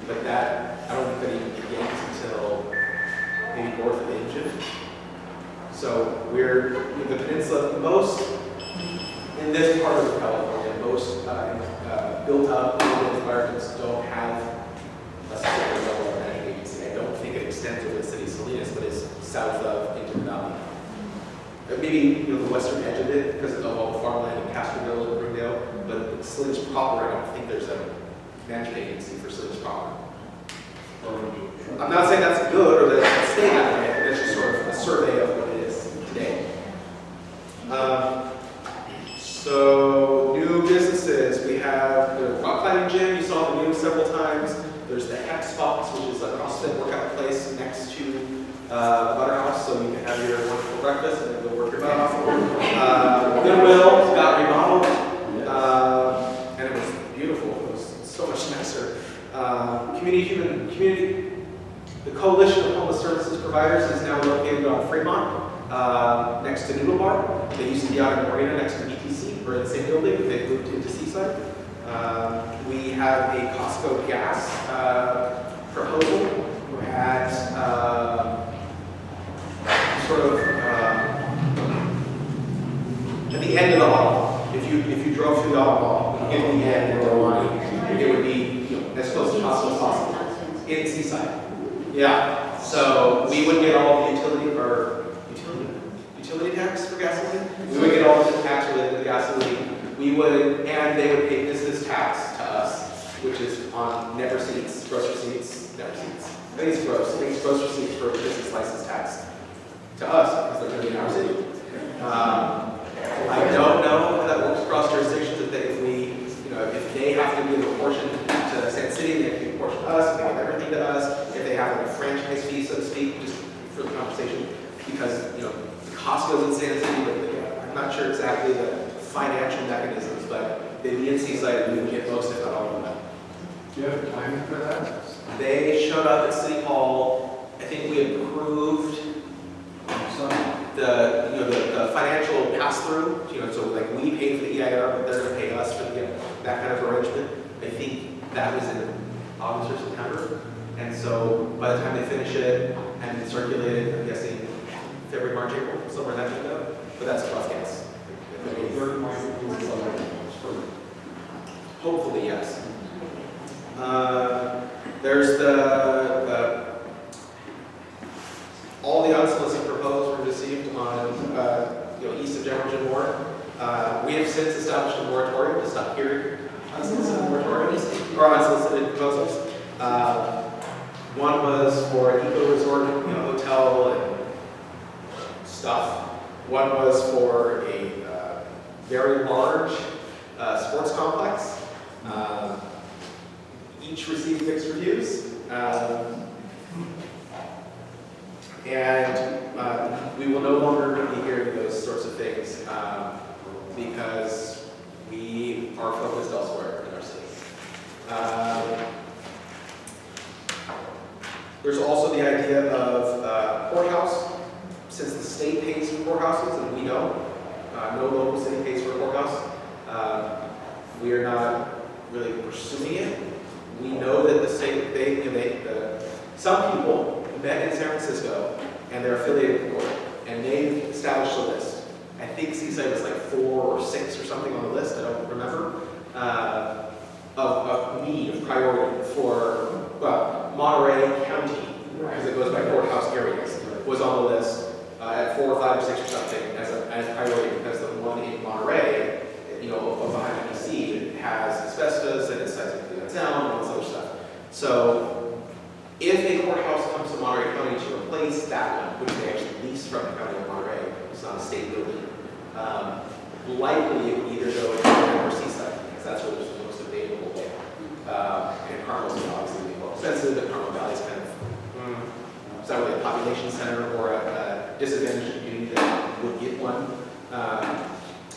but that, I don't think that even begins until maybe north of Engine. So the peninsula, most, in this part of California, most built up urban environments don't have a separate level of management agency. I don't think it extends over the city of Salinas, but it's south of Indian Valley. Maybe the western edge of it because of all the farmland in Castroville and Broomdale, but Salinas proper, I don't think there's a management agency for Salinas proper. I'm not saying that's good or that it should stay that way, but it's just sort of a survey of what it is today. So new businesses, we have the rock climbing gym, you saw the news several times. There's the Hex Box, which is a CrossFit workout place next to the Butter House, so you can have your wonderful breakfast and then go work your butt off. Goodwill got remodeled, and it was beautiful. It was so much nicer. The Coalition of Homeless Services Providers is now located on Fremont, next to Noodle Bar. They used to be out in Marina next to BTC. We're in the same building. They moved into Seaside. We have a Costco gas proposal at sort of at the end of the hall. If you drove through the hall, in the end, it would be as close to Costco as possible. In Seaside. Yeah. So we would get all the utility tax for gasoline. We would get all the tax related to gasoline. We would, and they would pay business tax to us, which is on net receipts, gross receipts, net receipts. I think it's gross. I think it's gross receipts for business license tax to us because they're going to be in our city. I don't know how that works across jurisdictions. If they have to give a portion to Sand City, they have to give a portion to us, and they give everything to us. If they have like a franchise fee, so to speak, just for the conversation, because Costco's in Sand City, but I'm not sure exactly the financial mechanisms, but they'd be in Seaside and we would get most, if not all of them. Do you have timing for that? They showed up at City Hall. I think we approved the financial pass-through. So like we paid for the EIR, but they're going to pay us for that kind of arrangement. I think that was in August or September. And so by the time they finish it and circulate it, I'm guessing February, March, April, somewhere in that window. But that's a rough guess. Hopefully, yes. There's all the unsolicited proposals were received on east of General Jim Moore. We have since established a moratorium to stop hearing unsolicited moratoriums or unsolicited proposals. One was for an eco resort, hotel and stuff. One was for a very large sports complex. Each received mixed reviews. And we will no longer be hearing those sorts of things because we are focused elsewhere in our city. There's also the idea of courthouse. Since the state pays for courthouses and we don't, no local city pays for a courthouse, we are not really pursuing it. We know that the state, some people met in San Francisco and they're affiliated with the court, and they've established a list. I think Seaside was like 4 or 6 or something on the list, I don't remember, of need, of priority for, Monterey County, because it goes by courthouse areas, was on the list at 4 or 5 or 6 or something as priority because the one in Monterey, behind DC, has asbestos and it's seismically unsound and all this other stuff. So if a courthouse comes to Monterey County to replace that one, which they actually leased from the county of Monterey, it's not a state building, likely it would either go to Carmel or Seaside, because that's where there's the most available. And Carmel's obviously more expensive, but Carmel Valley's kind of, it's not really a population center or a disadvantaged community that would get one.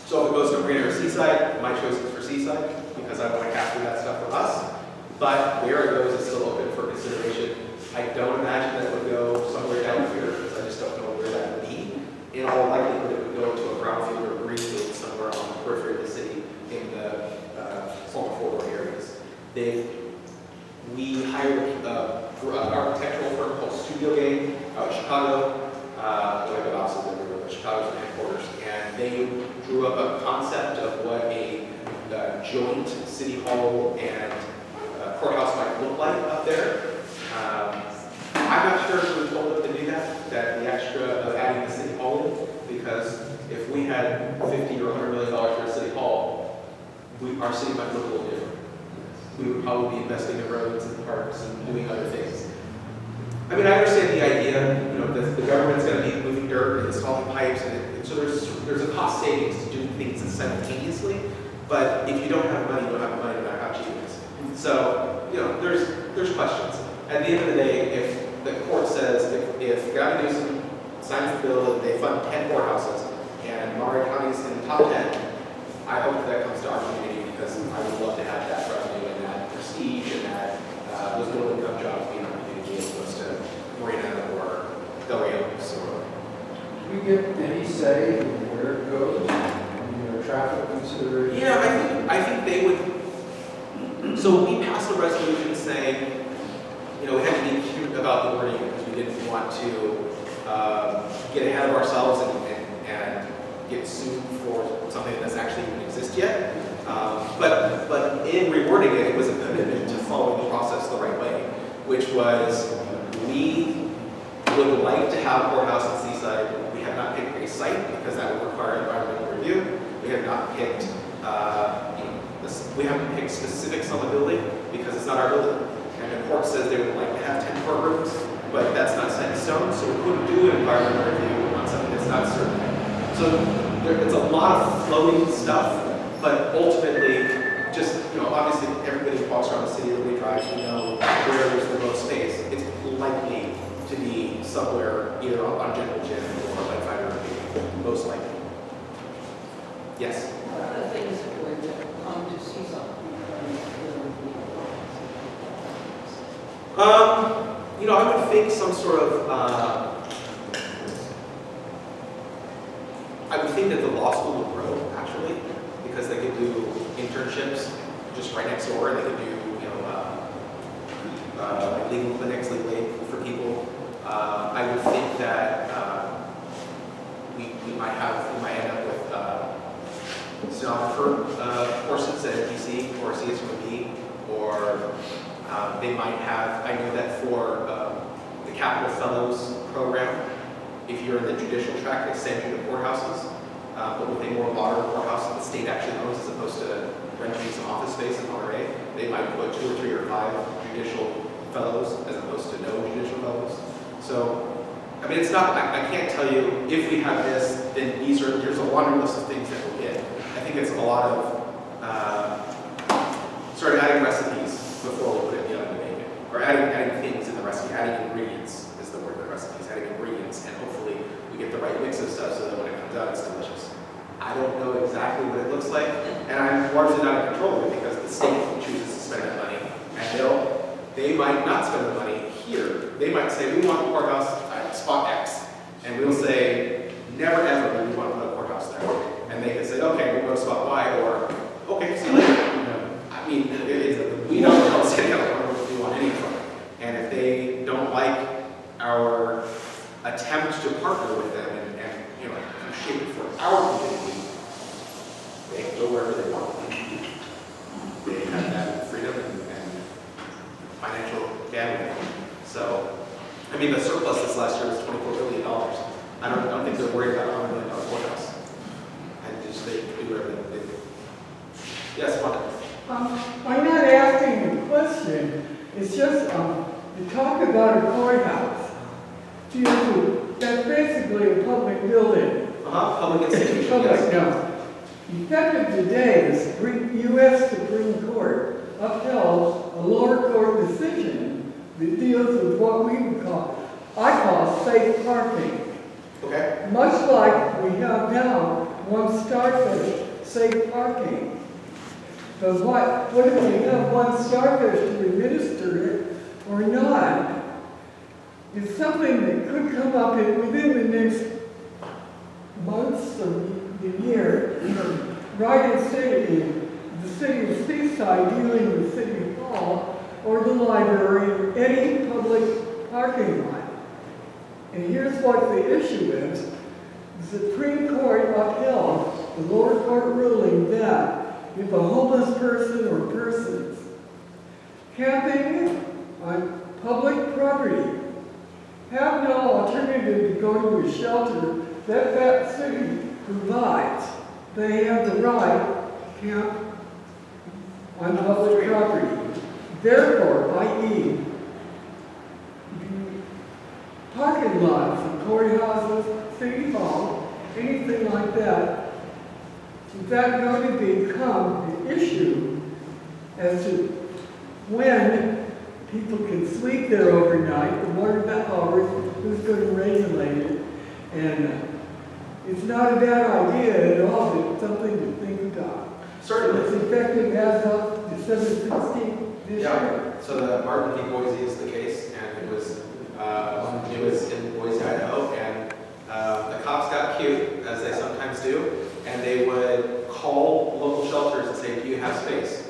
So if it goes to Marina or Seaside, my choice is for Seaside, because I want to capture that stuff for us. But where it goes is still open for consideration. I don't imagine that it would go somewhere down here, because I just don't know where that would be. In all likelihood, it would go to a brownfield or a greenfield somewhere on the periphery of the city in the former corridor areas. We hired architectural firm called Studio Game out in Chicago. We have offices everywhere, but Chicago's the headquarters. And they drew up a concept of what a joint city hall and courthouse might look like up there. I'm not sure if we told them to do that the extra of adding the city hall in, because if we had $50 or $100 million for a city hall, our city might look a little different. We would probably be investing in roads and parks and doing other things. I mean, I understand the idea, you know, the government's going to be moving dirt and installing pipes, and so there's a cost savings to doing things simultaneously. But if you don't have money, you don't have money no matter how cheap it is. So, you know, there's questions. At the end of the day, if the court says if Gavin Newsom signs the bill and they fund 10 courthouses and Maury County's in the top 10, I hope that comes to our community, because I would love to have that revenue and that prestige and that those middle income jobs being our community as opposed to Marina or Del Rio. So, Do we get any say in where it goes? You know, traffic considerations? yeah, I think they would. So we passed a resolution saying, you know, we had to be cute about the wording because we didn't want to get ahead of ourselves and get sued for something that's actually even exist yet. But in rewording it, it was a commitment to following the process the right way, which was we would like to have a courthouse in Seaside. We have not picked a site because that would require environmental review. We have not picked, we haven't picked specifics on the building because it's not our building. And the court says they would like to have 10 courtrooms, but that's not set in stone, so we couldn't do an environmental review on something that's not certain. So it's a lot of floating stuff, but ultimately, just, you know, obviously everybody who walks around the city that we drive, we know where there's the most space. It's likely to be somewhere either on General Gym or like 500 feet, most likely. Yes? One of the things that would come to Seaside. You know, I would think some sort of, I would think that the law school would grow, actually, because they could do internships just right next door. They could do, you know, like legal clinics, legal aid for people. I would think that we might end up with stenographer courses at DC or CSUMB, or they might have, I know that for the Capital Fellows program, if you're in the judicial track, they send you to courthouses, but with a more modern courthouse that the state actually owns as opposed to renting some office space in Monterey, they might put 2 or 3 or 5 judicial fellows as opposed to no judicial fellows. So, I mean, it's not, I can't tell you if we have this, then there's a laundry list of things that we'll get. I think it's a lot of sort of adding recipes before we put it in the oven to make it. Or adding things in the recipe, adding ingredients is the word in the recipes, adding ingredients, and hopefully we get the right mix of stuff so that when it comes out, it's delicious. I don't know exactly what it looks like, and I'm largely not in control of it because the state chooses to spend that money, and they might not spend the money here. They might say, we want a courthouse at spot X, and we'll say, never ever do we want to put a courthouse there. And they can say, okay, we'll go to spot Y, or, okay, see you later. I mean, we don't tell the city what we want any of them. And if they don't like our attempt to partner with them and you know, shape it for our community, they can go wherever they want. They have that freedom and financial gambling. So, I mean, the surplus this last year was $24 billion. I don't think they're worried about a $100 million courthouse. I just they do whatever they do. Yes, Wanda. I'm not asking a question, it's just, to talk about a courthouse. That's basically a public building. Public institution, Public, yes. no. Effective today, the U.S. Supreme Court upheld a lower court decision that deals with what we would I call safe parking. Okay. Much like we have now, one starfish, safe parking. So what if we have one starfish to administer it or not? It's something that could come up within the next months or the year. Right in the city of Seaside, dealing with City Hall, or the library or any public parking lot. And here's what the issue is. The Supreme Court upheld the lower court ruling that if a homeless person or persons camping on public property have no alternative to go to a shelter that city provides, they have the right to camp on public property. Therefore, i.e., parking lots of courthouses, city hall, anything like that, is that going to become the issue as to when people can sleep there overnight, what are the hours, who's going to regulate it? And it's not a bad idea at all, but it's something to think about. Certainly. It's effective as of December 16th this Yeah. year. So the Martin v. Boise is the case, and it was in Boise, Idaho, and the cops got cute, as they sometimes do, and they would call local shelters and say, do you have space?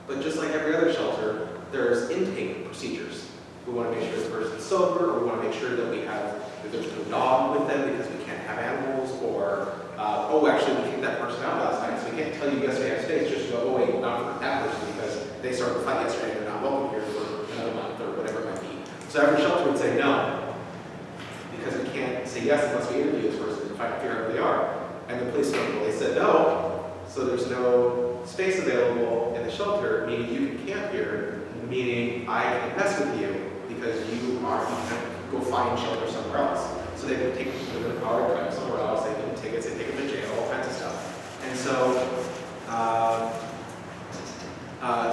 But just like every other shelter, there's intake procedures. We want to make sure the person's sober, or we want to make sure that we have, that there's no dog with them because we can't have animals, or, oh, actually, we kicked that person out last night, so we can't tell you, yes, we have space, just go, oh, wait, not for that person because they started a fight yesterday and they're not welcome here for another month or whatever it might be. So every shelter would say no, because we can't say yes unless we interview this person and find out who they are. And the police went, well, they said no, so there's no space available in the shelter, meaning you can camp here, meaning I can mess with you because you can go find shelter somewhere else. So they would take them to the car, drive somewhere else, they give them tickets, they take them to jail, all kinds of stuff. And so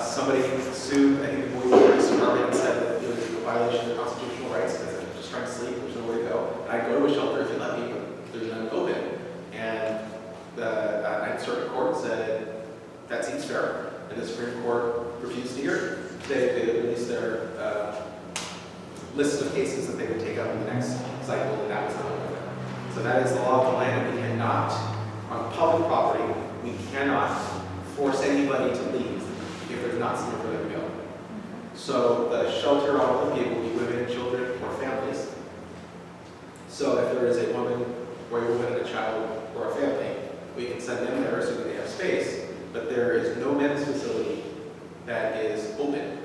somebody sued, I think the Boise Police Department, and said that it was a violation of constitutional rights because I'm just trying to sleep, there's nowhere to go. And I'd go to a shelter if you let me, but there's none open. And the Ninth Circuit Court said that seems fair, and the Supreme Court refused to hear it. They released their list of cases that they would take up in the next cycle, and that was not open. So that is the law of the land. We cannot, on public property, we cannot force anybody to leave if there's not somewhere for them to go. So the shelter on Olympia will be women, children, or families. So if there is a woman or a woman and a child or a family, we can send them there assuming they have space, but there is no men's facility that is open.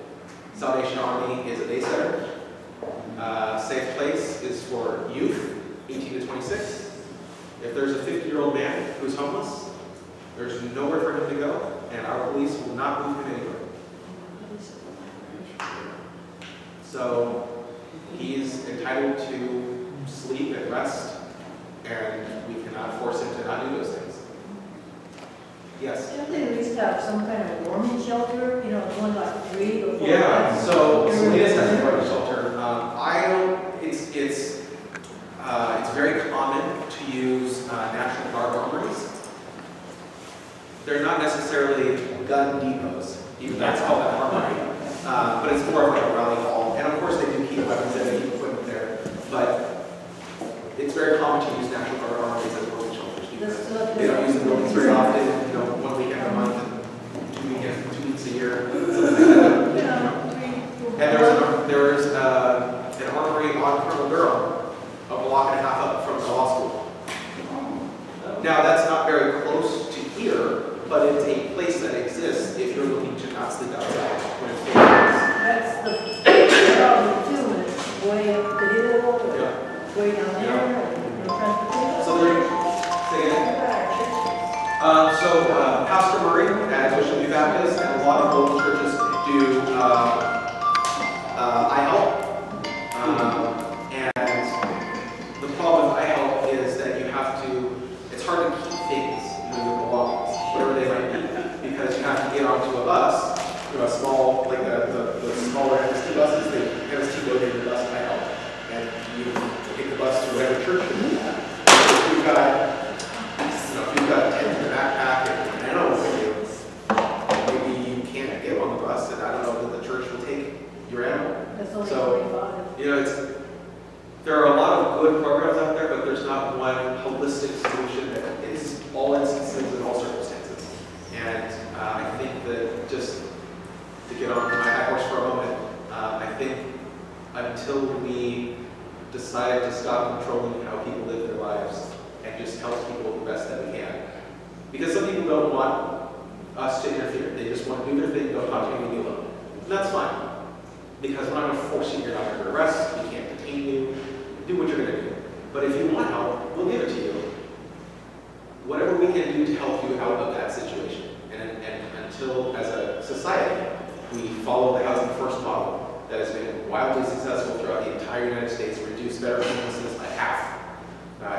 Salvation Army is a day center. Safe Place is for youth, 18 to 26. If there's a 50-year-old man who's homeless, there's nowhere for him to go, and our police will not move him anywhere. So he's entitled to sleep and rest, and we cannot force him to not do those things. Yes? Don't they at least have some kind of warming shelter, you know, one like 3 or 4? Yeah, so Salinas has a warming shelter. It's very common to use National Guard armories. They're not necessarily gun depots, even that's called an armory, but it's more of like a rally hall. And of course they do keep weapons and they keep equipment there, but it's very common to use National Guard armories as warming shelters because they don't use the buildings very often, you know, 1 weekend a month and 2 weeks a year, something like that. And there was an armory on Colonel Durham, a block and a half up from the law school. Now, that's not very close to here, but it's a place that exists if you're looking to not sleep outside when it's cold. That's the problem too, when it's way up the hill, or Yeah. way down there, or no transportation. So there, say again. Pastor Murray at Bishop New Baptist and a lot of local churches do iHelp. And the problem with iHelp is that you have to, it's hard to keep things, you know, your belongings, whatever they might be, because you have to get onto a bus, you know, a small, like the smaller MST buses, the MST donated bus iHelp, and you take the bus to whatever church you have. If you've got a tent in your backpack and an animal with you, maybe you can't get on the bus, and I don't know that the church will take your animal. That's only So, 45. you know, there are a lot of good programs out there, but there's not one holistic solution that is all instances and all circumstances. And I think that just to get on my high horse for a moment, until we decide to stop controlling how people live their lives and just help people the best that we can. Because some people don't want us to interfere. They just want to do their thing, go talk to me, leave me alone. And that's fine. Because we're not going to force you, you're not under arrest, we can't detain you. Do what you're going to do. But if you want help, we'll give it to you. Whatever we can do to help you out of that situation. And until, as a society, we follow the housing first model that has been wildly successful throughout the entire United States, reduced veteran homelessness by half.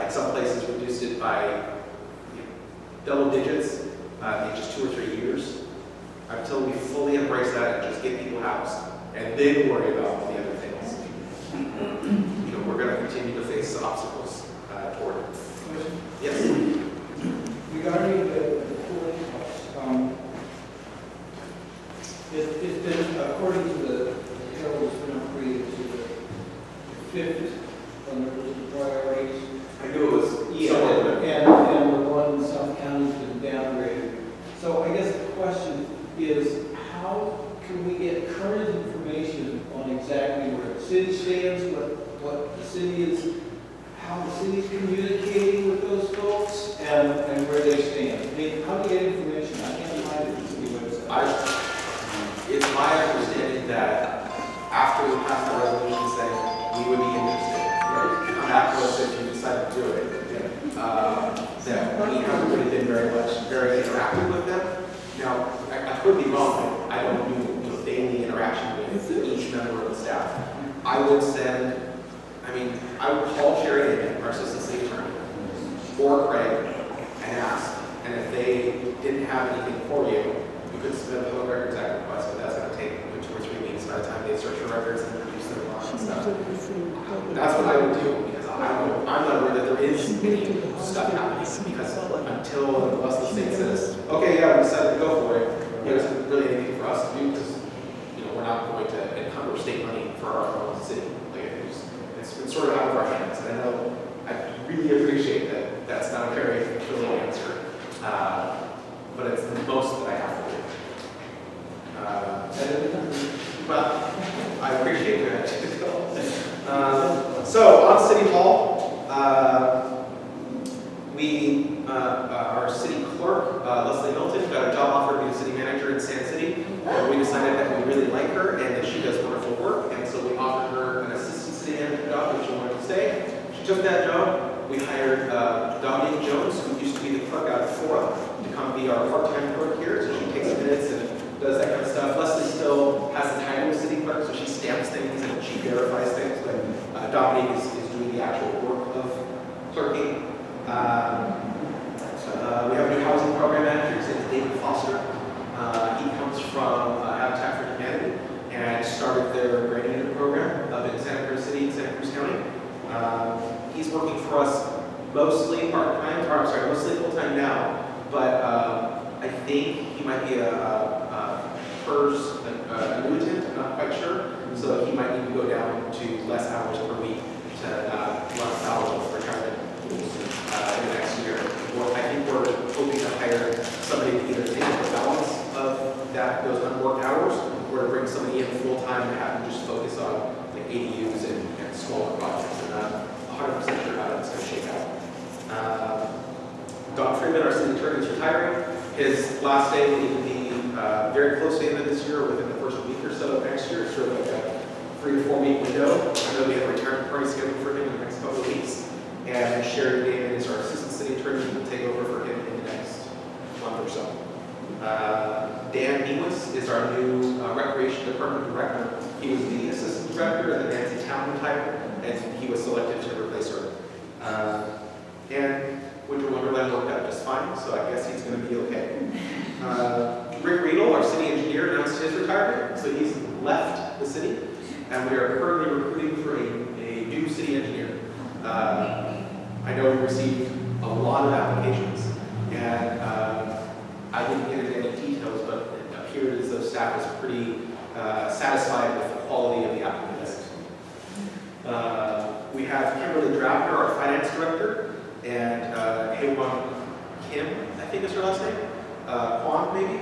In some places, reduced it by double digits in just 2 or 3 years. Until we fully embrace that and just get people housed, and then worry about all the other things. We're going to continue to face obstacles toward it. Yes? Regarding the cooling costs, it's been, according to the bill, it's been upgraded to the fifth on the list of priorities. I knew it was So, and the one in South County's been downgraded. So I guess the question is, how can we get current information on exactly where the city stands, what the city is, how the city is communicating with those folks, and where they stand? I mean, how do you get information? I can't find it in the city website. It's my understanding that after we pass the resolution saying we would be interested, come back to us if you decide to do it. That we haven't really been very interactive with them. Now, I could be wrong. I don't do daily interaction with each member of the staff. I would call Sherry, our assistant city attorney, or Craig, and ask. And if they didn't have anything for you, you could submit a public records act request, but that's going to take 2 or 3 weeks by the time they search your records and produce them and stuff. That's what I would do, because I'm not aware that there is any stuff happening, because unless the state says, okay, yeah, we decided to go for it, there isn't really anything for us to do, because we're not going to encumber state money for our own city. It's been sort of out of our hands, and I know I really appreciate that that's not a very fulfilling answer, but it's the most that I have to do. But I appreciate that. So on City Hall, our city clerk, Leslie Milton, got a job offer to be the city manager in Sand City. We decided that we really like her and that she does wonderful work, and so we offered her an assistant city manager job if she wanted to stay. She took that job. We hired Dominique Jones, who used to be the clerk out of Fora, to come be our part-time clerk here. So she takes minutes and does that kind of stuff. Leslie still has the title of city clerk, so she stamps things and she verifies things, but Dominique is doing the actual work of clerking. We have a new housing program manager. His name is David Foster. He comes from Habitat for Humanity and started their grading unit program up in Santa Cruz City and Santa Cruz County. He's working for us mostly part-time, or I'm sorry, mostly full-time now, but I think he might be a PERS annuitant, I'm not quite sure, so he might need to go down to less hours per week to run afoul of retirement rules in the next year. I think we're hoping to hire somebody to either take the balance of those unworked hours, or to bring somebody in full-time and have them just focus on like ADUs and smaller projects. And I'm 100% sure how that's going to shake out. Don Freeman, our city attorney, is retiring. His last day will either be very close to the end of this year or within the first week or so of next year. It's sort of like a 3 to 4 week window. I know we have a retirement party scheduled for him in the next couple of weeks. And Sherry Damon is our assistant city attorney who will take over for him in the next month or so. Dan Nemus is our new recreation department director. He was the assistant director at the Nancy Town retired, and he was selected to replace her. And Winter Wonderland worked out just fine, so I guess he's going to be okay. Rick Riedel, our city engineer, announced his retirement, so he's left the city, and we are currently recruiting for a new city engineer. I know we received a lot of applications, and I didn't get into any details, but it appeared as though staff was pretty satisfied with the quality of the applicants. We have Kimberly Drapner, our finance director, and Haewon Kim, I think is her last name, Kwan maybe.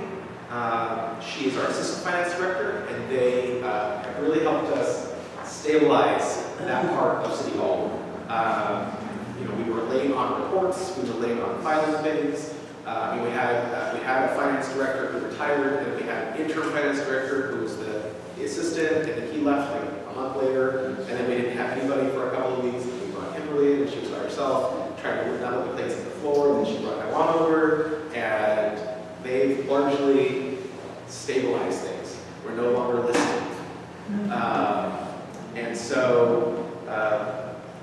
She is our assistant finance director, and they have really helped us stabilize that part of City Hall. We were late on reports, we were late on filing things. We had a finance director who retired, and we had an interim finance director who was the assistant, and then he left like a month later, and then we didn't have anybody for a couple of weeks, and we brought Kimberly, and she was by herself, trying to level the plates on the floor, and then she brought Taiwan over, and they've largely stabilized things. We're no longer listening. And so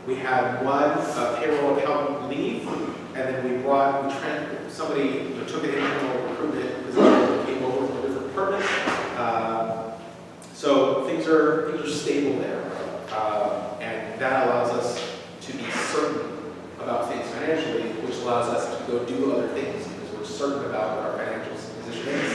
we had one payroll accountant leave, and then somebody took an internal recruitment position, came over from a different department. So things are stable there, and that allows us to be certain about things financially, which allows us to go do other things because we're certain about what our financial position is.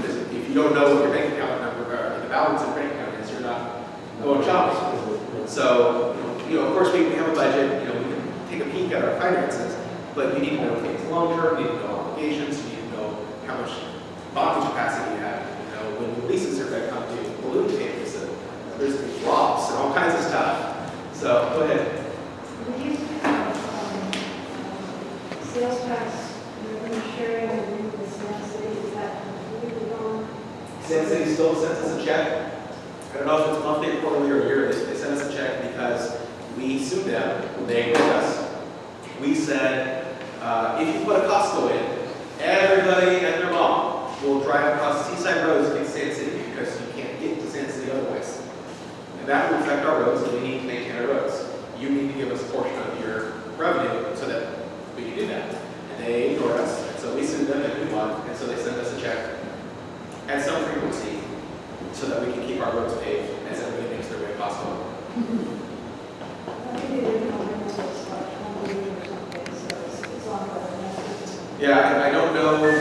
Because if you don't know what your bank account number or the balance of your bank account is, you're not going shopping. So, of course, we have a budget. We can take a peek at our finances, but you need to know things long term. You need to know obligations. You need to know how much bonding capacity you have. When the leases are going to come due, balloon payments, and there's drops and all kinds of stuff. So, go ahead. We used to have sales tax revenue sharing with the Santa City, is that completely gone? Santa City still sends us a check. I don't know if it's monthly, quarterly, or yearly. They send us a check because we sued them. They paid us. We said, if you put a Costco in, everybody and their mom will drive across Seaside roads to get to Santa City because you can't get to Santa City otherwise. And that will affect our roads, and we need to maintain our roads. You need to give us a portion of your revenue so that we can do that. And they ignored us, and so we sued them and we won, and so they sent us a check at some frequency so that we can keep our roads paved as everybody makes their way to Costco. I think it is on the list, like 20 or something, so it's on the. Yeah, I don't know the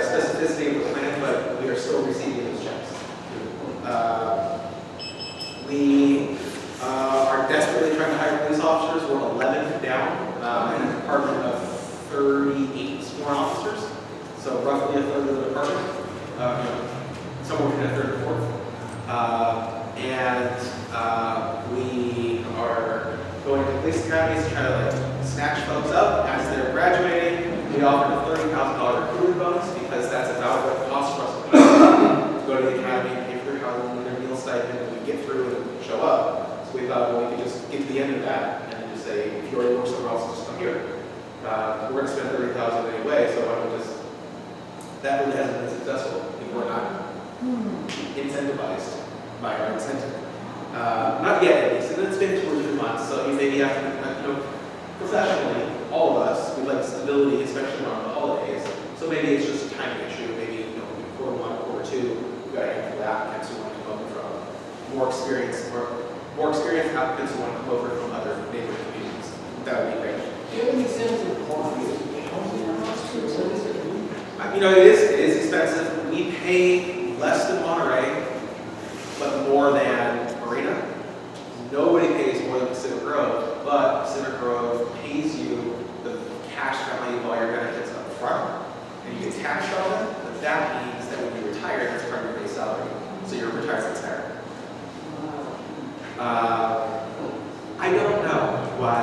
specificity of the plan, but we are still receiving those checks. We are desperately trying to hire police officers. We're 11 down in a department of 38 sworn officers, so roughly a third of the department, somewhere between a third and a fourth. We are going to police academies to try to snatch folks up as they're graduating. We offered a $30,000 recruiting bonus because that's about what it costs for us to go to the academy and pay for their housing and their meal stipend, and we get through and show up. So we thought, well, we could just get to the end of that and then just say, if you already work somewhere else, just come here. We're going to spend $30,000 anyway, so why don't we just? That really hasn't been successful. People are not incentivized by our incentive. Not yet, at least, and it's been 2 or 3 months, so you maybe have to, professionally, all of us, we like stability, especially around the holidays, so maybe it's just a timing issue, maybe, quarter 1, quarter 2, we've got a handful of applicants who want to come over from more experienced applicants who want to come over from other neighboring communities. That would be great. Do you have any sense of quantity of housing or not? It is expensive. We pay less than Monterey, but more than Marina. Nobody pays more than Pacific Grove, but Pacific Grove pays you the cash value of all your benefits up front, and you get tax shelter, but that means that when you retire, that's part of your base salary, so your retirement higher. I don't know why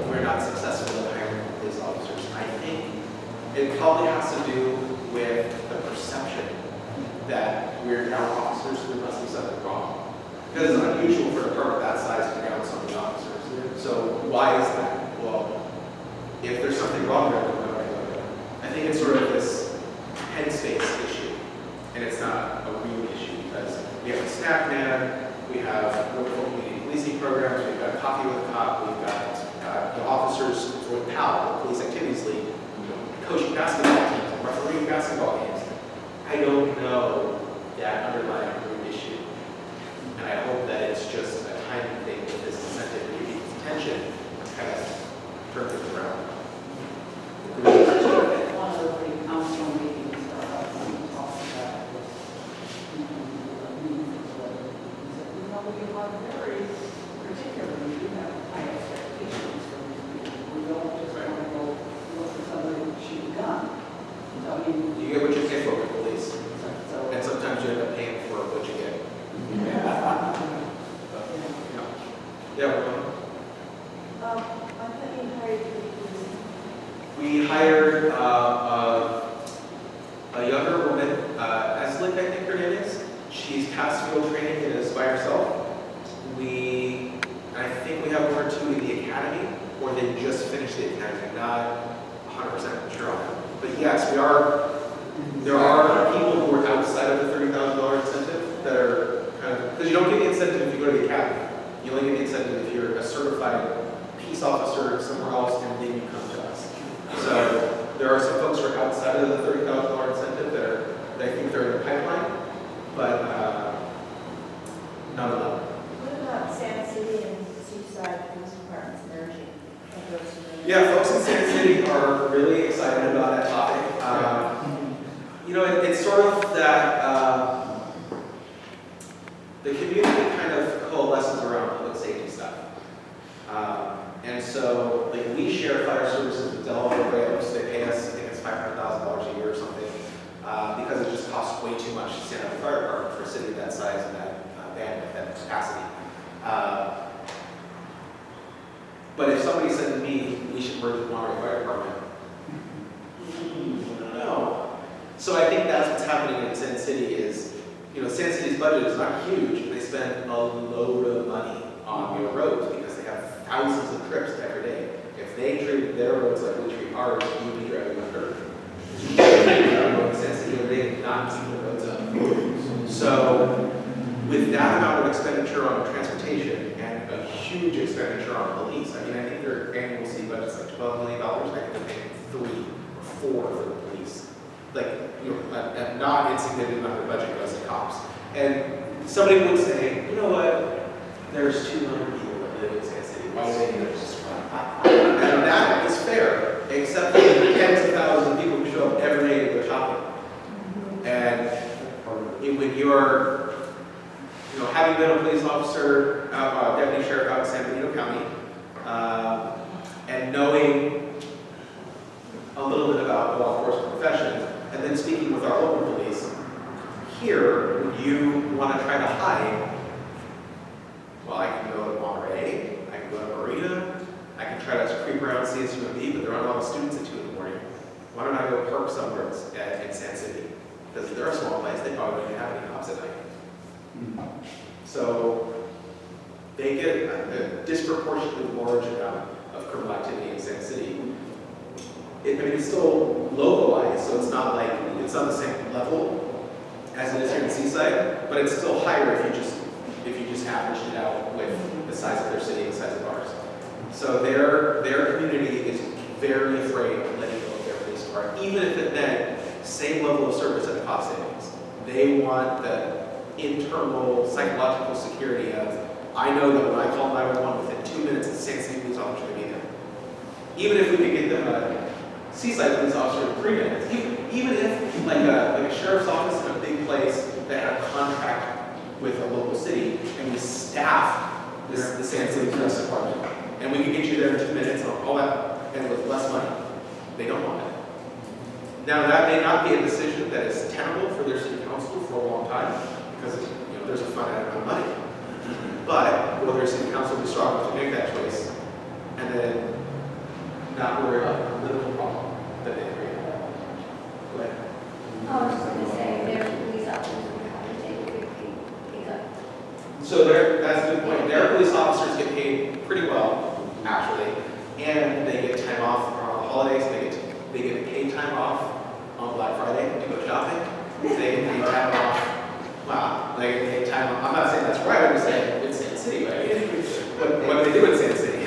we're not successful in hiring police officers. I think it probably has to do with the perception that we're down officers who must be something wrong. Because it's unusual for a department that size to down so many officers. So why is that? Well, if there's something wrong there, we'll know right away. I think it's sort of this headspace issue, and it's not a real issue because we have a snack man, we have wonderful community policing programs, we've got coffee with a cop, we've got the officers with PAL, the Police Activities League, coaching basketball teams, refereeing basketball games. I don't know that underlying root issue. And I hope that it's just a timing thing with this incentive to give people's attention and kind of turn things around. One of the council meetings, we talked about this. We want very particularly, we have high expectations for these people. We don't just want to go look for somebody to shoot a gun. So, You get what you pay for with police. so And sometimes you end up paying for what you get. past field training is by yourself. I think we have one or two in the academy, or they just finished the academy. I'm not 100% sure on that. But yes, there are people who are outside of the $30,000 incentive that are kind of, because you don't get the incentive if you go to the academy. You only get the incentive if you're a certified peace officer somewhere else and then you come to us. So there are some folks who are outside of the $30,000 incentive that I think they're in the pipeline, but none of them. What about Sand City and Seaside Police Department's merging? Yeah, folks in Sand City are really excited about that topic. You know, it's sort of that the community kind of coalesces around public safety stuff. And so, like, we share fire services with Delaware Rails. They pay us, I think it's $500,000 a year or something, because it just costs way too much to stand up a fire department for a city of that size and that bandwidth, that capacity. But if somebody said to me, we should merge with Monterey Fire Department, no. So I think that's what's happening in Sand City is, you know, Sand City's budget is not huge. They spend a load of money on your roads because they have thousands of trips every day. If they treat their roads like we treat ours, you'd be driving on dirt. Sand City every day, not keeping the roads up. So with that amount of expenditure on transportation and a huge expenditure on police, I mean, I think their annual city budget's like $12 million. I think they're paying 3 or 4 for the police. Like, you know, a not insignificant amount of budget goes to cops. And somebody would say, you know what, there's 200 people that live in Sand City. Why would they just run? And that is fair, except for the tens of thousands of people who show up every day to go shopping. And when you're, you know, having been a police officer, deputy sheriff out in San Bernardino County, and knowing a little bit about law enforcement profession, and then speaking with our local police, here, when you want to try to hide, well, I can go to Monterey, I can go to Marina, I can try to creep around CSUMB, but there aren't a lot of students at 2 in the morning. Why don't I go park somewhere in Sand City? Because they're a small place, they probably don't even have any cops at night. So they get a disproportionately large amount of criminal activity in Sand City. I mean, it's still localized, so it's not like, it's on the same level as it is here in Seaside, but it's still higher if you just averaged it out with the size of their city and the size of ours. So their community is very afraid of letting go of their police department, even if it meant same level of service at a cost savings. They want the internal psychological security of, I know that when I call 911 within 2 minutes, the Sand City police officer will be there. Even if we could get them a Seaside police officer in 3 minutes, even if like a sheriff's office in a big place that had a contract with a local city, and we staff the Sand City Police Department, and we could get you there in 2 minutes and all that, and with less money. They don't want it. Now that may not be a decision that is tenable for their city council for a long time, because there's a finite amount of money. But will their city council be strong enough to make that choice, and then not worry about the political problem that they create? Go ahead. I was going to say, their police officers would have to take a big pay cut. So that's a good point. Their police officers get paid pretty well, actually, and they get time off on holidays. They get paid time off on Black Friday to go shopping. They get paid time off. Wow, they get paid time off. I'm not saying that's right. I'm just saying it's Sand City, right? What do they do in Sand City?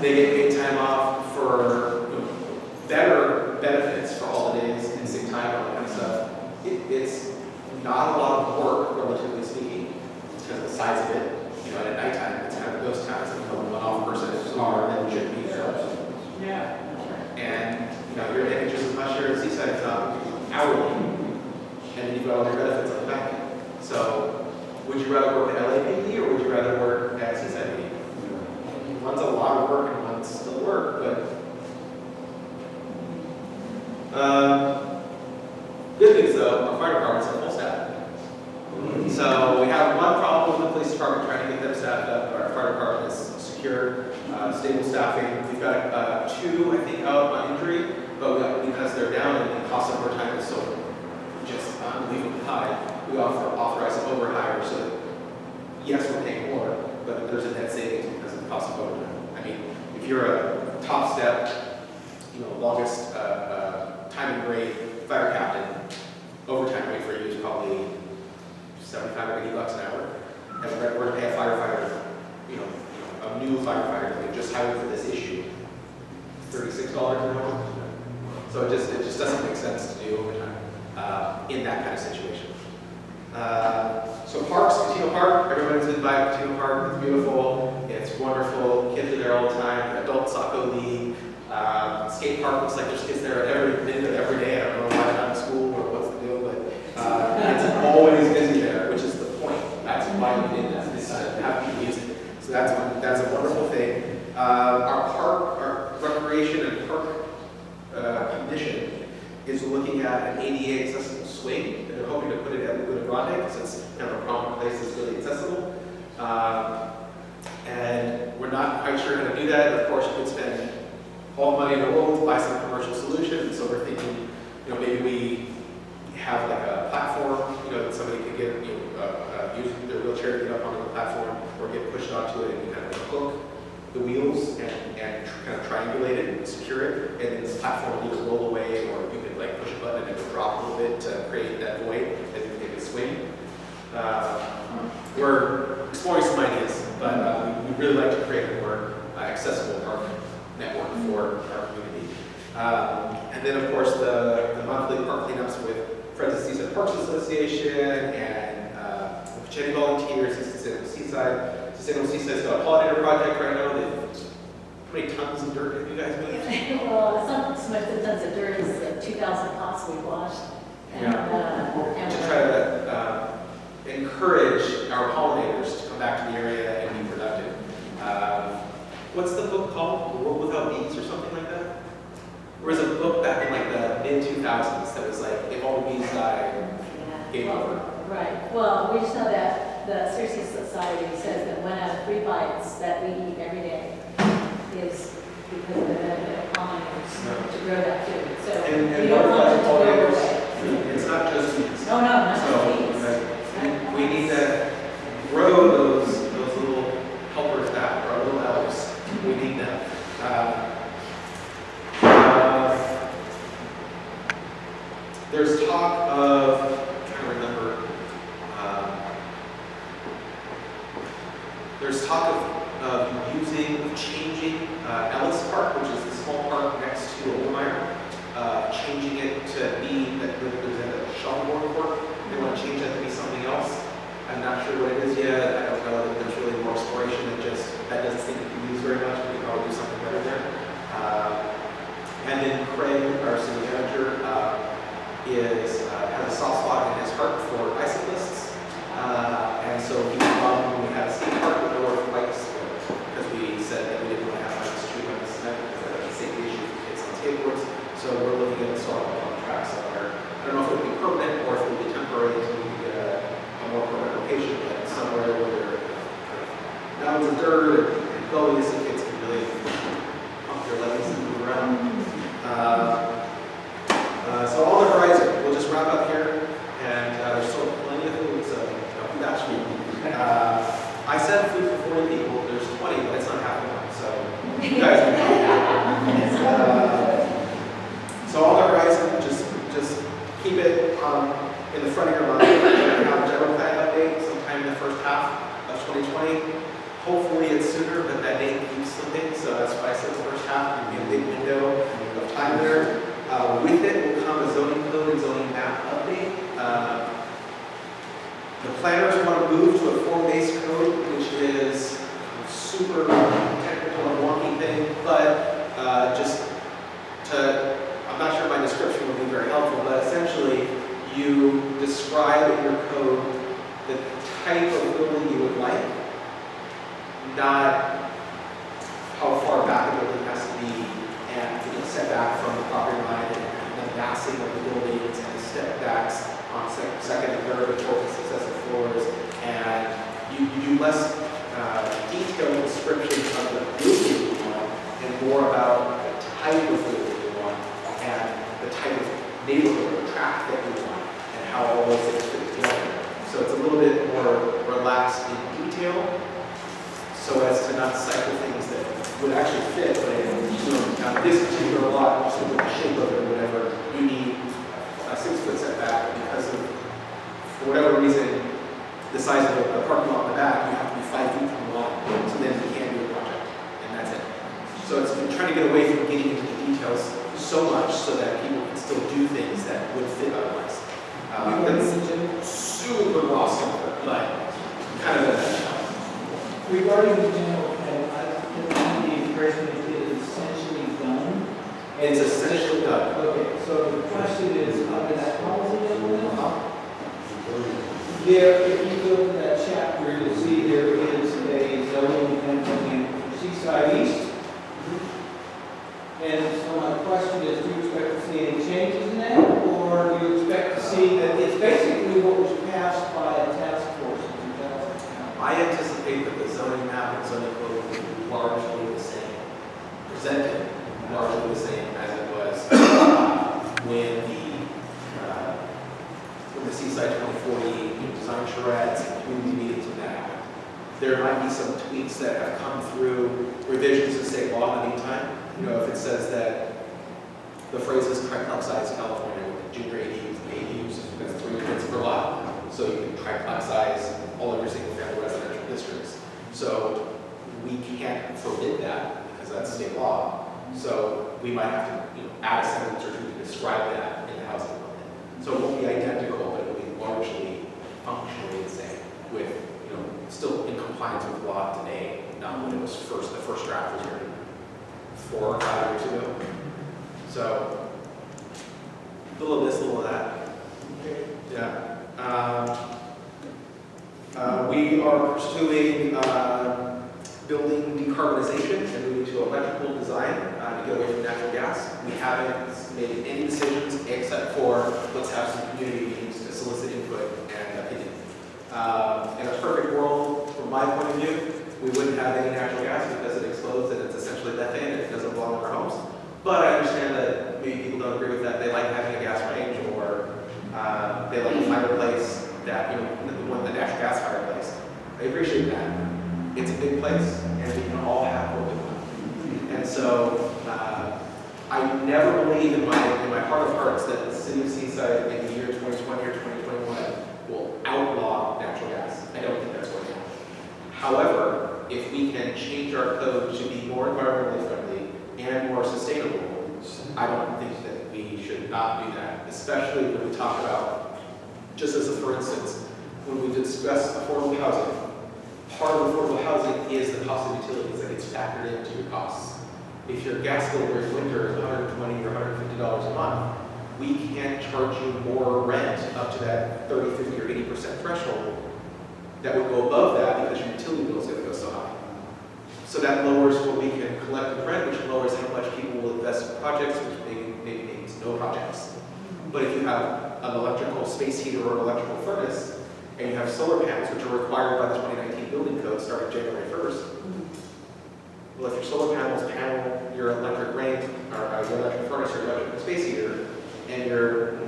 They get paid time off for better benefits for holidays and sick time and all that kind of stuff. It's not a lot of work, relatively speaking, because of the size of it. At nighttime, it's kind of a ghost town. It's a one-off person in his car that shouldn't be there. Yeah. And you're making just as much here at Seaside, it's not hourly. And then you've got all your benefits on the back end. So, would you rather work at LAPD or would you rather work at Seaside PD? One's a lot of work and one's still work, but good news though, our fire department's at full staff. So we have one problem with the police department trying to get them staffed up. Our fire department is secure, stable staffing. We've got 2, I think, out on injury, but because they're down and the cost of overtime is so just unbelievably high, we offer yes, we're paying more, but there's a net savings because of the cost of overtime. I mean, if you're a top step, longest time and grade fire captain, overtime rate for you is probably $75 or $80 an hour. And we're going to pay a firefighter, a new firefighter that we just hired for this issue, $36 an hour. So it just doesn't make sense to do overtime in that kind of situation. So parks, Catino Park, everyone's been by Catino Park. It's beautiful. It's wonderful. Kids are there all the time. Adult soccer league. Skate park looks like there's kids there every minute, every day. I don't know why they're not in school or what's the deal, but it's always busy there, which is the point. That's why we did that. Is to have people use it. So that's a wonderful thing. Our recreation and park commission is looking at an ADA accessible swing. They're hoping to put it at Laguna Grande because it's kind of a prominent place that's really accessible. And we're not quite sure how to do that. Of course, you could spend all the money in the world to buy some commercial solution. So we're thinking, maybe we have like a platform, that somebody could get, use their wheelchair to get up onto the platform or get pushed onto it and you kind of hook the wheels and kind of triangulate it and secure it. And then this platform will either roll away or you could like push a button and it will drop a little bit to create that void and you can swing. We're exploring some ideas, but we'd really like to create a more accessible park network for our community. And then of course the monthly park cleanups with Friends of Seaside Parks Association and Jenny Volunteers, Sustainable Seaside. Sustainable Seaside's got a pollinator project right now. How many tons of dirt have you guys moved? Well, some of the tons of dirt is like 2,000 pots we washed. And, To try to encourage our pollinators to come back to the area and be productive. What's the book called? The World Without Bees or something like that? There was a book back in like the mid-2000s that was like, if all the bees die, game over. Right. Well, we just know that the Seaside Society says that 1 out of 3 bites that we eat every day is because of the benefit of pollinators to grow that food. So And we don't want it to go pollinators, away. it's not just bees. No, not just So bees. we need to grow those little helpers back, our little elves. We need them. There's talk of, I'm trying to remember, there's talk of changing Ellis Park, which is the small park next to Oldmeyer, changing it to be that there's a shuttleboard court. They want to change that to be something else. I'm not sure what it is yet. I don't know that there's really more exploration that doesn't seem to be used very much. We could probably do something better there. And then Craig, our city manager, has a soft spot in his heart for bicyclists. And so he loved when we had a skate park with no bikes because we said that we didn't want to have bikes street on the cement because that was a safety issue for kids on skateboards. So we're looking at installing on track somewhere. I don't know if it would be permanent or if it would be temporary until we can get a more permanent location, but somewhere where there are mounds of dirt and gullies so kids can really pump their legs and move around. So on the horizon, we'll just wrap up here, and there's still plenty of food, so don't be that sweet. I said food for 40 people, there's 20, but it's not happening, so you guys can So on the horizon, just keep it in the front of your mind. We're going to have a general plan update sometime in the first half of 2020. Hopefully it's sooner, but that date keeps slipping, so that's why I said the first half, give me a big window of time there. With it will come a zoning code and zoning map update. The planners want to move to a form-based code, which is super technical and wonky thing, but I'm not sure my description will be very helpful, but essentially you describe in your code the type of building you would like, not how far back a building has to be and set back from the property line and the massing of the buildings and the step backs on second and third and fourth and successive floors. And you do less detailed description of the building you want and more about the type of building you want and the type of neighborhood or traffic that you want and how all those things fit together. So it's a little little bit more relaxed in detail, so as to not cycle things that would actually fit, but now this particular lot, just with the shape of it or whatever, you need a 6-foot setback because of, for whatever reason, the size of the parking lot in the back, you have to be 5 feet from the lot, so then you can't do a project, and that's it. So it's been trying to get away from getting into the details so much so that people can still do things that would fit otherwise. That's super awesome, but kind of a nutshell. Regarding the general plan, I have the impression that it is essentially done. It's essentially done. Okay, so the question is, under that housing element, there, if you go to that chapter, you'll see there is a zoning amendment in Seaside East. And so my question is, do you expect to see any changes in that, or do you expect to see that it's basically what was passed by a task force in 2010? I anticipate that the zoning map and zoning code will be largely the same, presented largely the same as it was when the Seaside 2040 design charrettes and community meetings when that happened. There might be some tweaks that have come through revisions to state law in the meantime. You know, if it says that the phrase is triplexize California with junior ADUs and ADUs, that's 3 units per lot. So you can triplexize all of your single family residential districts. So we can't forbid that because that's state law. So we might have to, add a sentence or two to describe that in the housing element. So it won't be identical, but it will be largely functionally the same with, still in compliance with law today, not when it was the first draft was written 4 or 5 years ago. So a little of this, a little of that. Yeah. We are pursuing building decarbonization and moving to electrical design to get away from natural gas. We haven't made any decisions except for let's have some community meetings to solicit input and opinion. In a perfect world, from my point of view, we wouldn't have any natural gas because it explodes and it's essentially methane and it doesn't belong in our homes. But I understand that maybe people don't agree with that. They like having a gas range or they like a fireplace that, the natural gas fireplace. I appreciate that. It's a big place and we can all have what we want. And so I never believe in my heart of hearts that the city of Seaside in the year 2020 or 2021 will outlaw natural gas. I don't think that's going to happen. However, if we can change our code to be more environmentally friendly and more sustainable, I don't think that we should not do that, especially when we talk about, just as a for instance, when we discuss affordable housing, part of affordable housing is the cost of utilities that gets factored into your costs. If your gas bill during winter is $120 or $150 a month, we can't charge you more rent up to that 30, 50, or 80% threshold that would go above that because your utility bill is going to go so high. So that lowers what we can collect in rent, which lowers how much people will invest in projects, which maybe means no projects. But if you have an electrical space heater or an electrical furnace, and you have solar panels, which are required by the 2019 building code starting January 1st, well, if your solar panels panel your electric range, or your electric furnace or electric space heater, and your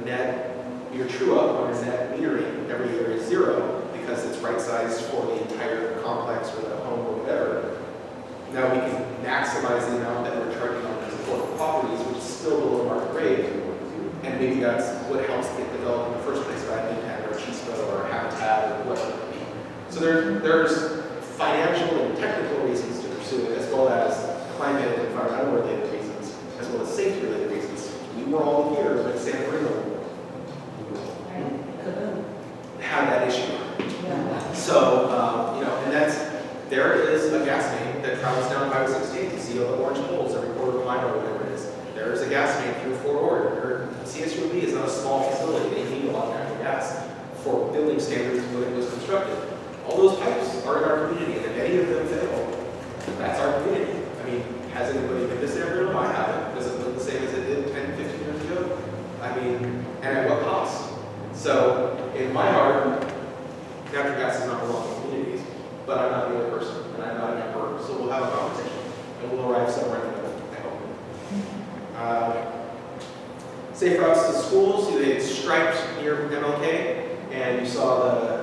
true up on your net metering every year is 0 because it's right sized for the entire complex or the home or whatever, now we can maximize the amount that we're charging on these affordable properties, which is still below market rate, and maybe that's what helps get developed in the first place by Newtown or Chispa or Habitat or whatever it may be. So there's financial and technical reasons to pursue it, as well as climate and environmental related reasons, as well as safety related reasons. We were all here when San Marino had that issue. So, and there is a gas main that travels down Highway 16. You see all the orange poles every quarter of a mile or whatever it is. There is a gas main through Fort Ord. CSUB is not a small facility. They need a lot of natural gas for building standards when it was constructed. All those pipes are in our community, and if any of them fail, that's our community. I mean, has anybody been to San Marino? I haven't. Does it look the same as it did 10, 15 years ago? I mean, and at what cost? So, in my heart, natural gas does not belong in communities, but I'm not the only person, and I'm not an expert, so we'll have a conversation, and we'll arrive somewhere in the middle, I hope. Safe routes to schools, it's striped near MLK, and you saw the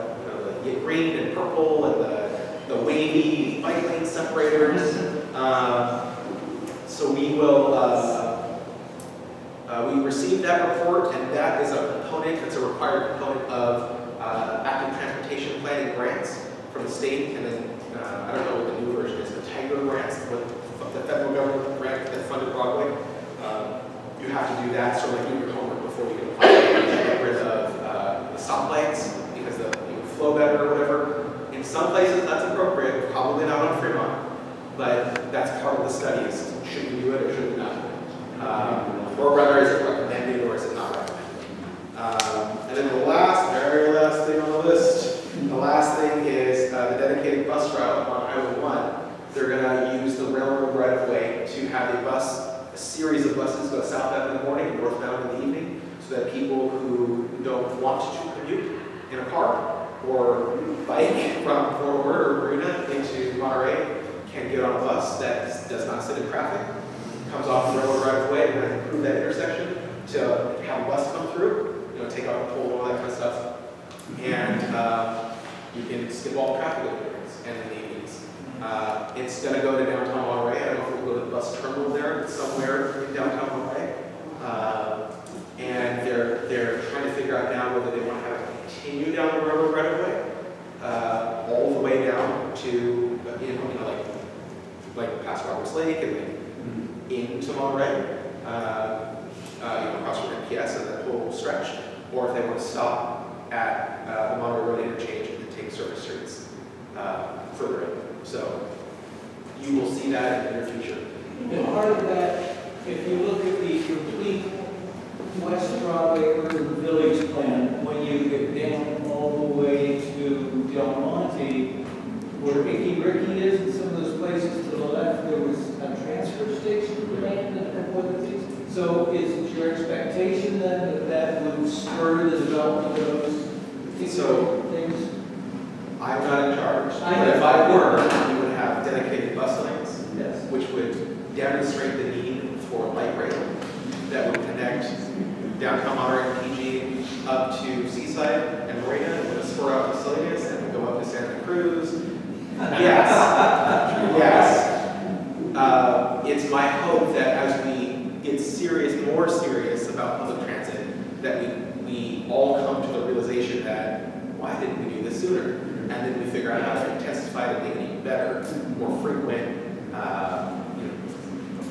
green and purple and the wavy bike lane separators. So we will, we received that report, and that is a component, it's a required component of active transportation planning grants from the state, and then, I don't know what the new version is, the Tiger grants, the federal government grant that funded Broadway. You have to do that, so like do your homework before you can apply to get rid of the stoplights, because you would flow better or whatever. In some places that's appropriate, probably not on Fremont, but that's part of the study is should we do it or should we not do it? Or rather, is it recommended or is it not recommended? And then the very last thing on the list, the last thing is the dedicated bus route on Highway 1. They're going to use the railroad right-of-way to have a series of buses go southbound in the morning and northbound in the evening, so that people who don't want to commute in a car or bike from Fort Worth or Marina into Monterey can get on a bus that does not sit in traffic, comes off the railroad right-of-way, and then improve that intersection to have a bus come through, take out the pole and all that kind of stuff, and you can skip all the traffic openings and in the evenings. It's going to go to downtown Monterey. I don't know if we'll go to the bus terminal there, but somewhere in downtown Monterey. And they're trying to figure out now whether they want to have it continue down the railroad right-of-way, all the way down to like past Roberts Lake and then into Monterey, across from MPS and that whole stretch, or if they want to stop at the Monterey Road interchange and then take service streets further in. So you will see that in the near future. And part of that, if you look at the complete West Broadway Urban Village Plan, when you get down all the way to Del Monte, where Icky Ricky is, and some of those places to the left, there was a transfer station planned and other things. So is it your expectation then that would spur the development of those particular things? I'm not in charge. I But know. if I were, we would have dedicated bus lanes, Yes. which would demonstrate the need for light rail that would connect downtown Monterey and PG up to Seaside and Marina, and would spur out to Salinas and go up to Santa Cruz. Yes. Yes. It's my hope that as we get more serious about public transit, that we all come to the realization that why didn't we do this sooner? And then we figure out how to intensify it and make it even better, more frequent,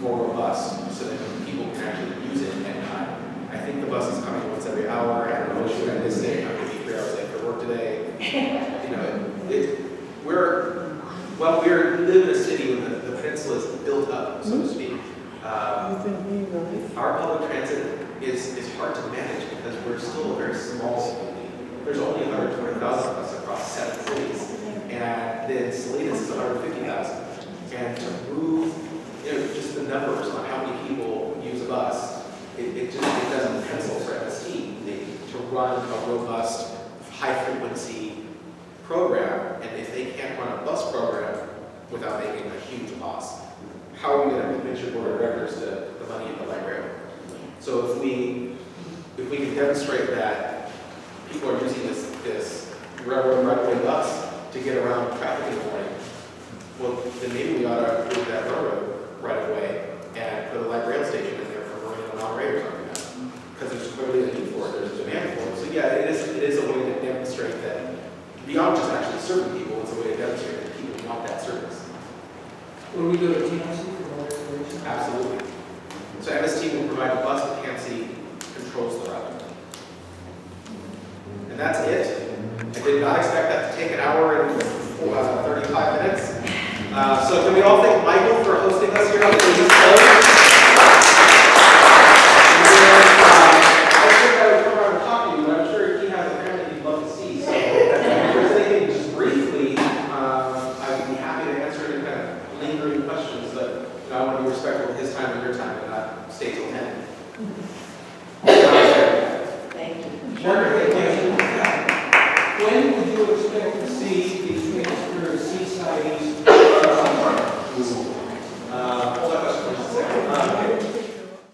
more robust, so that people can actually use it at night. I think the bus is coming once every hour. I don't know what you're going to say. I'm going to be 3 hours late for work today. We live in a city where the peninsula is built up, so to speak. Our public transit is hard to manage because we're still a very small community. There's only 120,000 of us across 7 cities, and then Salinas is 150,000. And to move, just the numbers on how many people use a bus, it doesn't pencil for MST to run a robust, high-frequency program, and if they can't run a bus program without making a huge loss, how are we going to convince your board of directors to the money in the light rail? So if we can demonstrate that people are using this railroad right-of-way bus to get around traffic in the morning, well, then maybe we ought to improve that railroad right-of-way and put a light rail station in there for Marina and Monterey or something like that. Because there's clearly a need for it, there's a demand for it. So yeah, it is a way to demonstrate that beyond just actually serving people, it's a way to demonstrate that people want that service. Will we go to TNC for more information? Absolutely. So MST will provide the bus, but TNC controls the route. And that's it. I did not expect that to take an hour and 35 minutes. So can we all thank Michael for hosting us here on the East Coast? I think I would come around and talk to you, but I'm sure he has a family he'd love to see. So if there's anything just briefly, I'd be happy to answer any kind of lingering questions, but I want to be respectful of his time and your time and not stay till 10. Thank you. Sure.